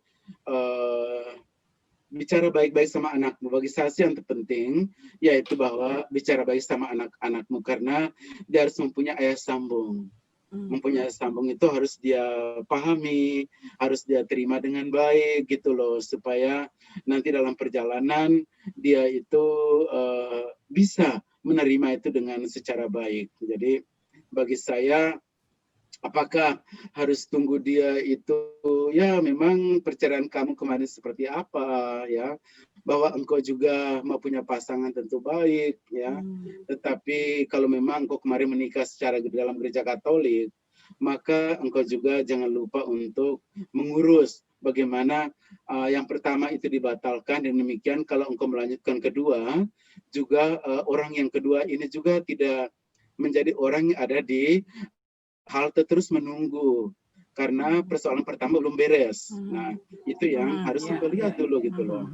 D: Bicara baik-baik sama anakmu. Bagi saya sih yang terpenting yaitu bahwa bicara baik sama anak-anakmu karena dia harus mempunyai ayah sambung. Mempunyai sambung itu harus dia pahami, harus dia terima dengan baik gitu loh, supaya nanti dalam perjalanan dia itu bisa menerima itu dengan secara baik. Jadi bagi saya, apakah harus tunggu dia itu ya memang perceraian kamu kemarin seperti apa ya, bahwa engkau juga mau punya pasangan tentu baik ya, tetapi kalau memang engkau kemarin menikah secara dalam gereja Katolik, maka engkau juga jangan lupa untuk mengurus bagaimana yang pertama itu dibatalkan, dan demikian kalau engkau melanjutkan kedua juga orang yang kedua ini juga tidak menjadi orang yang ada di halte terus menunggu karena persoalan pertama belum beres. Nah, itu yang harus engkau lihat dulu gitu loh.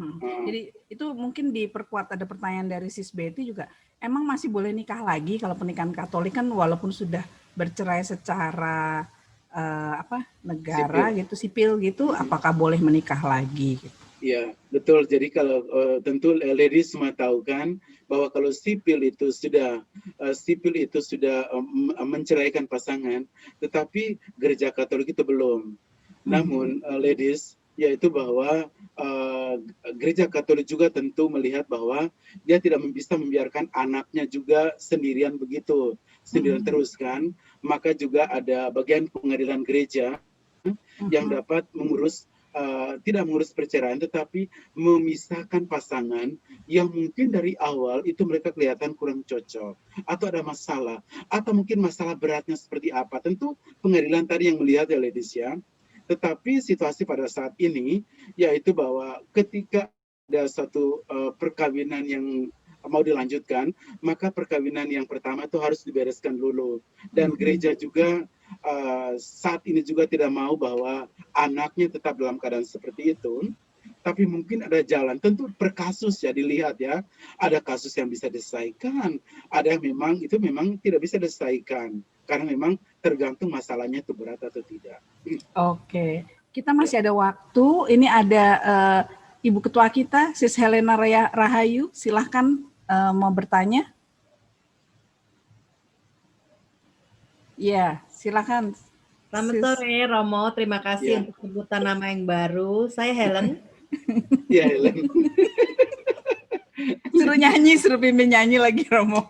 A: Jadi itu mungkin diperkuat, ada pertanyaan dari Sis Betty juga. Emang masih boleh nikah lagi kalau pernikahan Katolik kan walaupun sudah bercerai secara negara
D: Sipil.
A: gitu, sipil gitu, apakah boleh menikah lagi gitu?
D: Ya, betul. Jadi kalau tentu ladies semua tahu kan bahwa kalau sipil itu sudah menceraikan pasangan, tetapi gereja Katolik itu belum. Namun ladies, yaitu bahwa gereja Katolik juga tentu melihat bahwa dia tidak bisa membiarkan anaknya juga sendirian begitu, sendirian terus kan. Maka juga ada bagian pengadilan gereja yang dapat mengurus tidak mengurus perceraian, tetapi memisahkan pasangan yang mungkin dari awal itu mereka kelihatan kurang cocok, atau ada masalah, atau mungkin masalah beratnya seperti apa. Tentu pengadilan tadi yang melihat ya ladies ya. Tetapi situasi pada saat ini yaitu bahwa ketika ada satu perkawinan yang mau dilanjutkan, maka perkawinan yang pertama itu harus dibereskan dulu. Dan gereja juga saat ini juga tidak mau bahwa anaknya tetap dalam keadaan seperti itu, tapi mungkin ada jalan. Tentu per kasus ya dilihat ya, ada kasus yang bisa diselesaikan, ada yang memang itu memang tidak bisa diselesaikan karena memang tergantung masalahnya itu berat atau tidak.
A: Oke, kita masih ada waktu. Ini ada Ibu Ketua kita, Sis Helena Rahayu, silahkan mau bertanya. Ya, silakan.
E: Selamat sore Romo, terima kasih untuk sebutan nama yang baru. Saya Helen.
D: Ya Helen.
A: Suruh nyanyi, suruh pimpin nyanyi lagi Romo.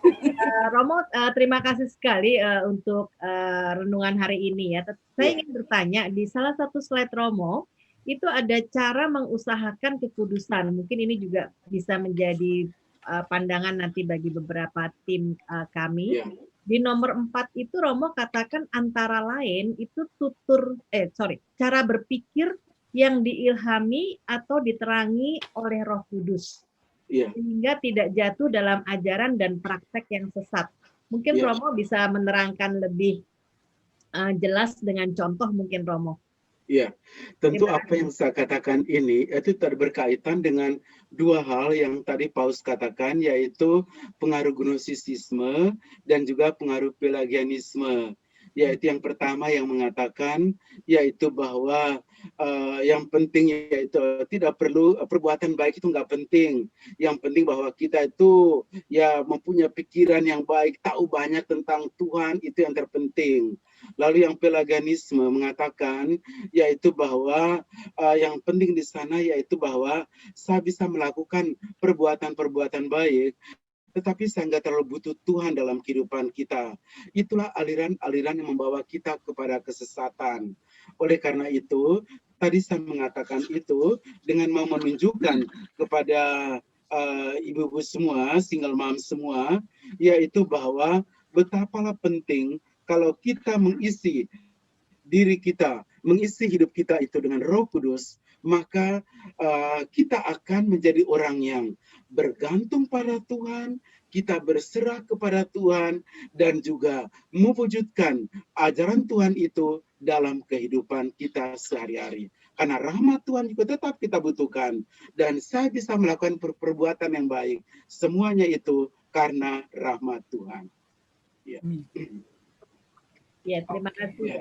E: Romo, terima kasih sekali untuk renungan hari ini ya. Saya ingin bertanya, di salah satu slide Romo, itu ada cara mengusahakan kekudusan. Mungkin ini juga bisa menjadi pandangan nanti bagi beberapa tim kami. Di nomor 4 itu Romo katakan antara lain itu cara berpikir yang diilhami atau diterangi oleh Roh Kudus.
D: Iya,
E: sehingga tidak jatuh dalam ajaran dan praktek yang sesat. Mungkin
D: iya.
E: Romo bisa menerangkan lebih jelas dengan contoh mungkin Romo.
D: Iya, tentu
E: Terima
D: apa yang saya katakan ini itu berkaitan dengan dua hal yang tadi Paus katakan, yaitu pengaruh gnosisisme dan juga pengaruh pelagianisme. Yaitu yang pertama yang mengatakan, yaitu bahwa yang penting yaitu tidak perlu perbuatan baik itu nggak penting. Yang penting bahwa kita itu ya mempunyai pikiran yang baik, tahu banyak tentang Tuhan, itu yang terpenting. Lalu yang pelagianisme mengatakan yaitu bahwa yang penting di sana yaitu bahwa saya bisa melakukan perbuatan-perbuatan baik, tetapi saya nggak terlalu butuh Tuhan dalam kehidupan kita. Itulah aliran-aliran yang membawa kita kepada kesesatan. Oleh karena itu, tadi saya mengatakan itu dengan mau menunjukkan kepada ibu-ibu semua, single mom semua, yaitu bahwa betapalah penting kalau kita mengisi diri kita, mengisi hidup kita itu dengan Roh Kudus, maka kita akan menjadi orang yang bergantung pada Tuhan, kita berserah kepada Tuhan, dan juga mewujudkan ajaran Tuhan itu dalam kehidupan kita sehari-hari. Karena rahmat Tuhan juga tetap kita butuhkan. Dan saya bisa melakukan perbuatan yang baik. Semuanya itu karena rahmat Tuhan. Ya.
E: Ya, terima kasih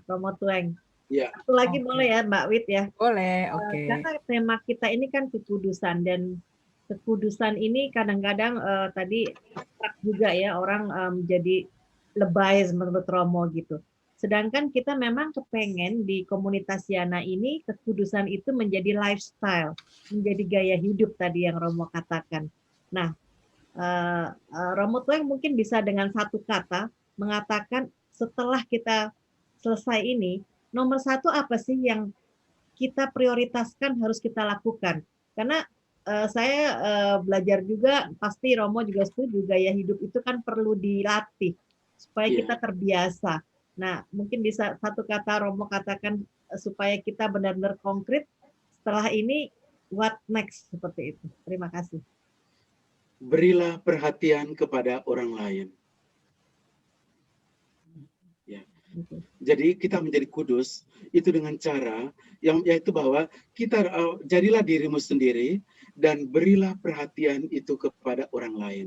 E: Romo Tueng.
D: Ya.
E: Satu lagi boleh ya Mbak Wit ya?
A: Boleh, oke.
E: Karena tema kita ini kan kekudusan, dan kekudusan ini kadang-kadang tadi abstrak juga ya, orang jadi lebay menurut Romo gitu. Sedangkan kita memang kepengen di komunitas Yana ini kekudusan itu menjadi lifestyle, menjadi gaya hidup tadi yang Romo katakan. Nah, Romo Tueng mungkin bisa dengan satu kata mengatakan setelah kita selesai ini, nomor satu apa sih yang kita prioritaskan harus kita lakukan? Karena saya belajar juga, pasti Romo juga setuju, gaya hidup itu kan perlu dilatih supaya kita terbiasa. Nah, mungkin bisa satu kata Romo katakan supaya kita benar-benar konkret setelah ini, what next, seperti itu. Terima kasih.
D: Berilah perhatian kepada orang lain. Ya. Jadi kita menjadi kudus itu dengan cara yang yaitu bahwa kita jadilah dirimu sendiri dan berilah perhatian itu kepada orang lain.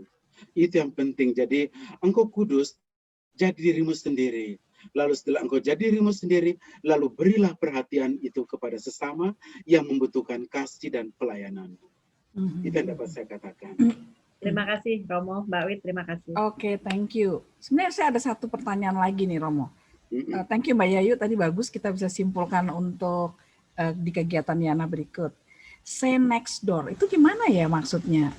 D: Itu yang penting. Jadi engkau kudus, jadi dirimu sendiri. Lalu setelah engkau jadi dirimu sendiri, lalu berilah perhatian itu kepada sesama yang membutuhkan kasih dan pelayanan. Itu yang dapat saya katakan.
E: Terima kasih Romo, Mbak Wit, terima kasih.
A: Oke, thank you. Sebenarnya saya ada satu pertanyaan lagi nih Romo. Thank you Mbak Yayu, tadi bagus kita bisa simpulkan untuk di kegiatan Yana berikut. Say next door, itu gimana ya maksudnya?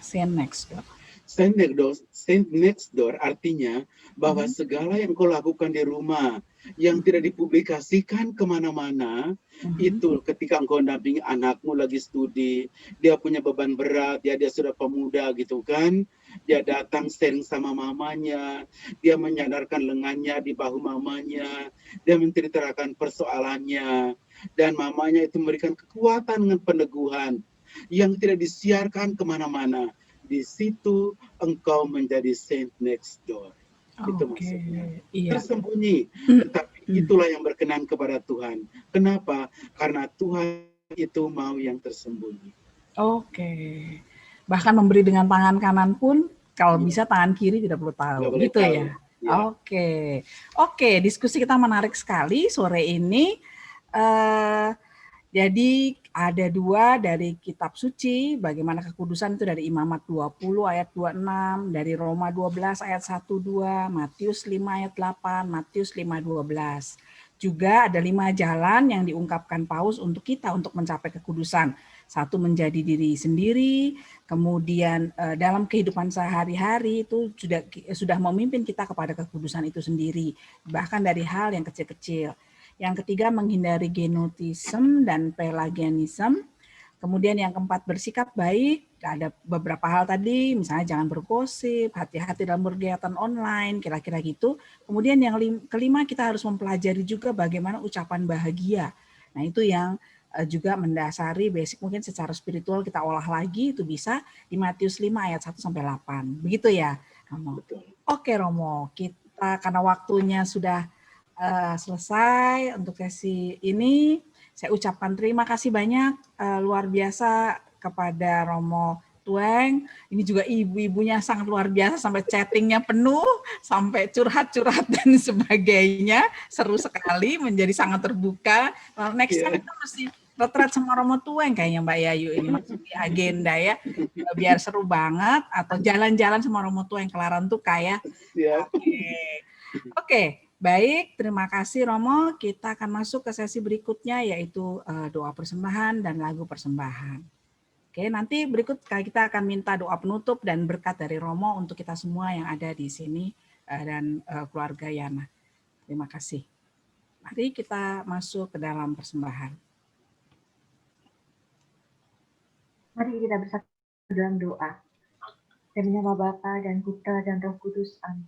A: Say next door.
D: Say next door artinya bahwa segala yang kau lakukan di rumah yang tidak dipublikasikan kemana-mana, itu ketika engkau dampingi anakmu lagi studi, dia punya beban berat, dia sudah pemuda gitu kan, dia datang sharing sama mamanya, dia menyadarkan lengannya di bahu mamanya, dia menceritakan persoalannya, dan mamanya itu memberikan kekuatan dengan peneguhan yang tidak disiarkan kemana-mana. Di situ engkau menjadi saint next door. Itu maksudnya. Iya. Tersembunyi, tetapi itulah yang berkenan kepada Tuhan. Kenapa? Karena Tuhan itu mau yang tersembunyi.
A: Oke. Bahkan memberi dengan tangan kanan pun, kalau bisa tangan kiri tidak perlu tahu. Gitu tahu. Ya. Oke, diskusi kita menarik sekali sore ini. Jadi ada dua dari kitab suci, bagaimana kekudusan itu dari Imamat 20 ayat 26, dari Roma 12 ayat 1-2, Matius 5 ayat 8, Matius 5:12. Juga ada 5 jalan yang diungkapkan Paus untuk kita untuk mencapai kekudusan. Satu, menjadi diri sendiri, kemudian dalam kehidupan sehari-hari itu sudah memimpin kita kepada kekudusan itu sendiri, bahkan dari hal yang kecil-kecil. Yang ketiga, menghindari genotisme dan pelagianisme. Kemudian yang keempat, bersikap baik. Ada beberapa hal tadi, misalnya jangan bergosip, hati-hati dalam berkegiatan online, kira-kira gitu. Kemudian yang kelima, kita harus mempelajari juga bagaimana ucapan bahagia. Nah, itu yang juga mendasari basic mungkin secara spiritual kita olah lagi, itu bisa di Matius 5 ayat 1-8. Begitu ya, Romo?
D: Betul.
A: Oke, Romo, kita karena waktunya sudah selesai untuk sesi ini, saya ucapkan terima kasih banyak, luar biasa kepada Romo Tueng. Ini juga ibu-ibunya sangat luar biasa, sampai chattingnya penuh, sampai curhat-curhat dan sebagainya. Seru sekali, menjadi sangat terbuka. Next time kita mesti retret sama Romo Tueng kayaknya Mbak Yayu, ini masuk di agenda ya, biar seru banget, atau jalan-jalan sama Romo Tueng ke Larantuka ya. Oke. Baik, terima kasih Romo. Kita akan masuk ke sesi berikutnya, yaitu doa persembahan dan lagu persembahan. Oke, nanti berikut kita akan minta doa penutup dan berkat dari Romo untuk kita semua yang ada di sini dan keluarga Yana. Terima kasih. Mari kita masuk ke dalam persembahan.
F: Mari kita bersatu dalam doa. Demi nama Bapa dan Putra dan Roh Kudus. Amin.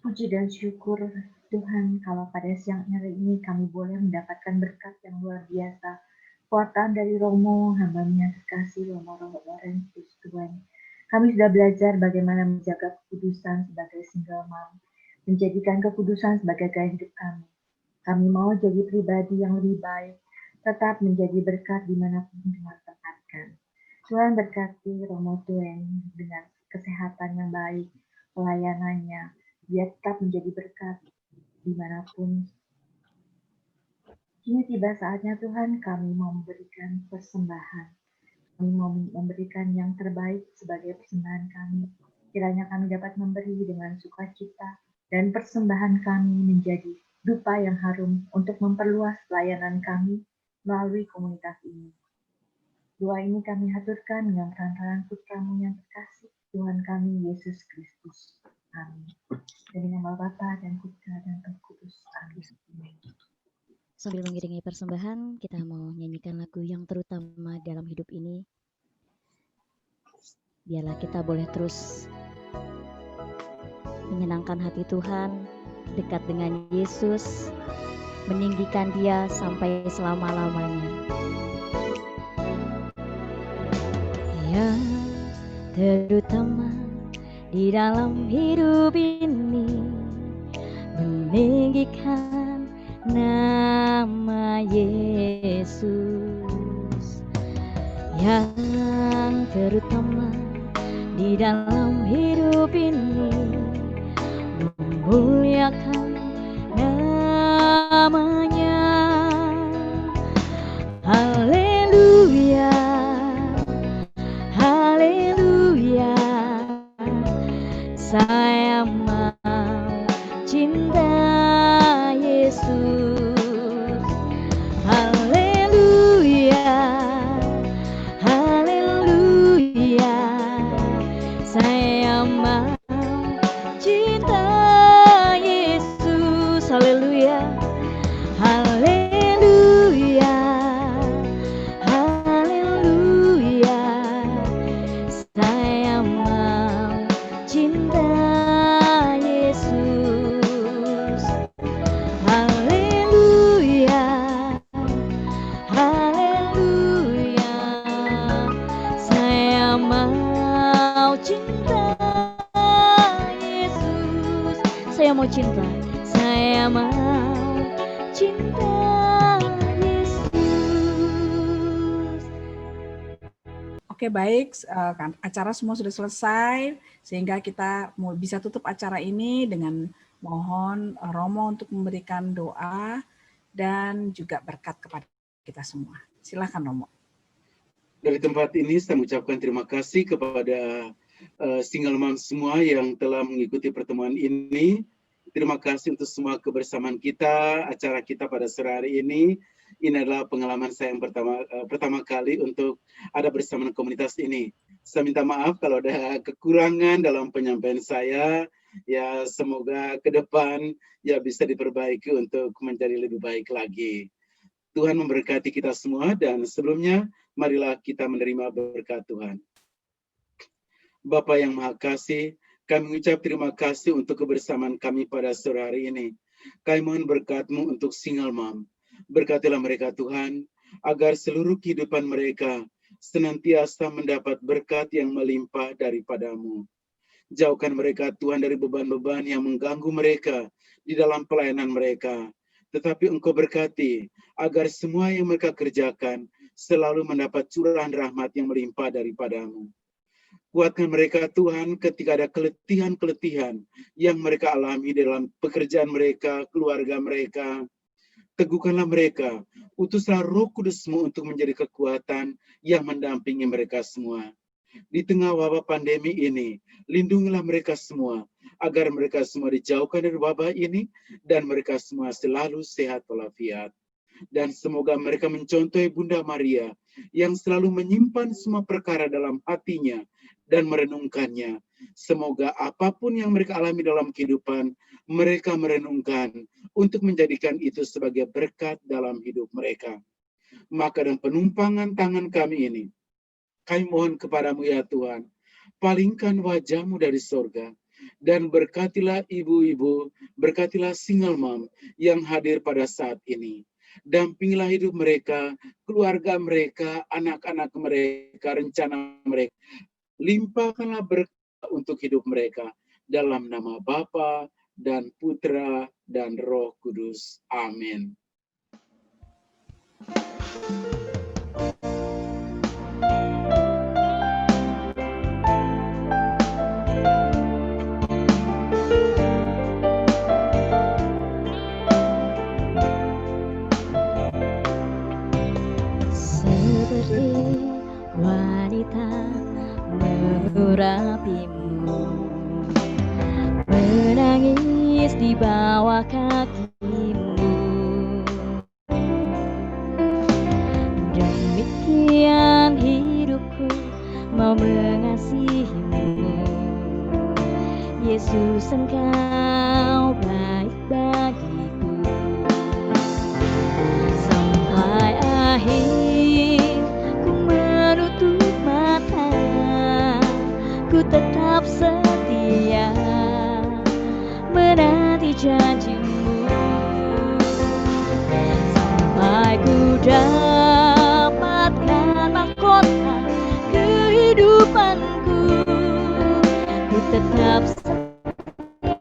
F: Puji dan syukur Tuhan kalau pada siang hari ini kami boleh mendapatkan berkat yang luar biasa. Kuatan dari Romo, hamba-Nya terkasih Romo Laurentius Tuhan. Kami sudah belajar bagaimana menjaga kekudusan sebagai single mom, menjadikan kekudusan sebagai gaya hidup kami. Kami mau jadi pribadi yang lebih baik, tetap menjadi berkat dimanapun Tuhan tempatkan. Tuhan berkati Romo Tueng dengan kesehatan yang baik, pelayanannya, dia tetap menjadi berkat dimanapun. Kini tiba saatnya Tuhan, kami mau memberikan persembahan. Kami mau memberikan yang terbaik sebagai persembahan kami. Kiranya kami dapat memberi dengan sukacita dan persembahan kami menjadi dupa yang harum untuk memperluas pelayanan kami melalui komunitas ini. Doa ini kami haturkan dengan perantaraan Putra-Mu yang terkasih, Tuhan kami Yesus Kristus. Amin. Demi nama Bapa dan Putra dan Roh Kudus. Amin.
B: Sambil mengiringi persembahan, kita mau nyanyikan lagu yang terutama dalam hidup ini. Biarlah kita boleh terus menyenangkan hati Tuhan, dekat dengan Yesus, meninggikan Dia sampai selama-lamanya. Yang terutama di dalam hidup ini, meninggikan nama Yesus. Yang terutama di dalam hidup ini, memuliakan namanya. Haleluya, haleluya, saya mau cinta Yesus. Haleluya, haleluya, saya mau cinta Yesus. Haleluya, haleluya, haleluya, saya mau cinta Yesus. Haleluya, haleluya, saya mau cinta Yesus. Saya mau cinta, saya mau cinta Yesus.
A: Oke, baik, acara semua sudah selesai, sehingga kita bisa tutup acara ini dengan mohon Romo untuk memberikan doa dan juga berkat kepada kita semua. Silakan Romo.
D: Dari tempat ini saya mengucapkan terima kasih kepada single mom semua yang telah mengikuti pertemuan ini. Terima kasih untuk semua kebersamaan kita, acara kita pada sore hari ini. Ini adalah pengalaman saya yang pertama kali untuk ada bersama komunitas ini. Saya minta maaf kalau ada kekurangan dalam penyampaian saya. Ya, semoga ke depan ya bisa diperbaiki untuk menjadi lebih baik lagi. Tuhan memberkati kita semua, dan sebelumnya marilah kita menerima berkat Tuhan. Bapa yang Maha Kasih, kami mengucap terima kasih untuk kebersamaan kami pada sore hari ini. Kami mohon berkat-Mu untuk single mom. Berkatilah mereka Tuhan, agar seluruh kehidupan mereka senantiasa mendapat berkat yang melimpah daripada-Mu. Jauhkan mereka Tuhan dari beban-beban yang mengganggu mereka di dalam pelayanan mereka. Tetapi Engkau berkati agar semua yang mereka kerjakan selalu mendapat curahan rahmat yang melimpah daripada-Mu. Kuatkan mereka Tuhan ketika ada keletihan-keletihan yang mereka alami dalam pekerjaan mereka, keluarga mereka. Teguhkanlah mereka, utuslah Roh Kudus-Mu untuk menjadi kekuatan yang mendampingi mereka semua. Di tengah wabah pandemi ini, lindungilah mereka semua, agar mereka semua dijauhkan dari wabah ini, dan mereka semua selalu sehat walafiat. Dan semoga mereka mencontohi Bunda Maria, yang selalu menyimpan semua perkara dalam hatinya, dan merenungkannya. Semoga apapun yang mereka alami dalam kehidupan, mereka merenungkan untuk menjadikan itu sebagai berkat dalam hidup mereka. Maka dengan penumpangan tangan kami ini, kami mohon kepadamu ya Tuhan, palingkan wajah-Mu dari sorga, dan berkatilah ibu-ibu, berkatilah single mom yang hadir pada saat ini. Dampingilah hidup mereka, keluarga mereka, anak-anak mereka, rencana mereka. Limpahkanlah berkat untuk hidup mereka. Dalam nama Bapa dan Putra dan Roh Kudus. Amin.
B: Seperti wanita mengurapimu, menangis di bawah kakimu. Demikian hidupku mau mengasihimu. Yesus, Engkau baik bagiku. Sampai akhir ku menutup mata, ku tetap setia menanti janji-Mu. Sampai ku dapatkan mahkota kehidupanku, ku tetap setia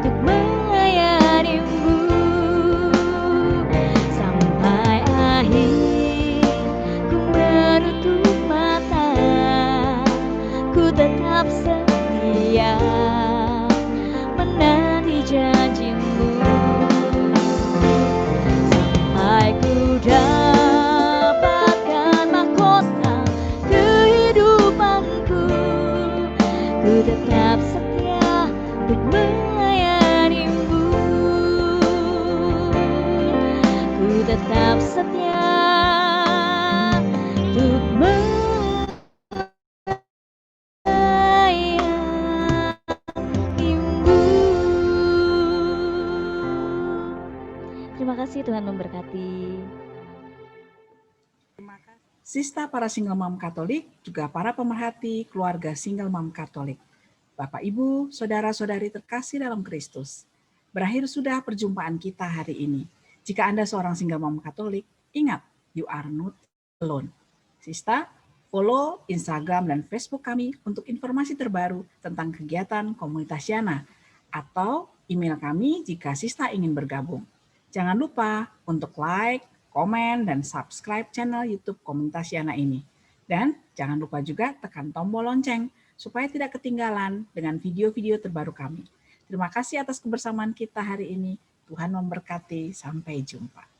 B: untuk melayani-Mu. Sampai akhir ku menutup mata, ku tetap setia menanti janji-Mu. Sampai ku dapatkan mahkota kehidupanku, ku tetap setia untuk melayani-Mu. Ku tetap setia untuk melayani-Mu. Terima kasih, Tuhan memberkati.
A: Sista para single mom Katolik, juga para pemerhati keluarga single mom Katolik. Bapak, Ibu, saudara-saudari terkasih dalam Kristus. Berakhir sudah perjumpaan kita hari ini. Jika Anda seorang single mom Katolik, ingat, you are not alone. Sista, follow Instagram dan Facebook kami untuk informasi terbaru tentang kegiatan komunitas Yana, atau email kami jika Sista ingin bergabung. Jangan lupa untuk like, komen, dan subscribe channel YouTube Komunitas Yana ini. Dan jangan lupa juga tekan tombol lonceng supaya tidak ketinggalan dengan video-video terbaru kami. Terima kasih atas kebersamaan kita hari ini. Tuhan memberkati. Sampai jumpa.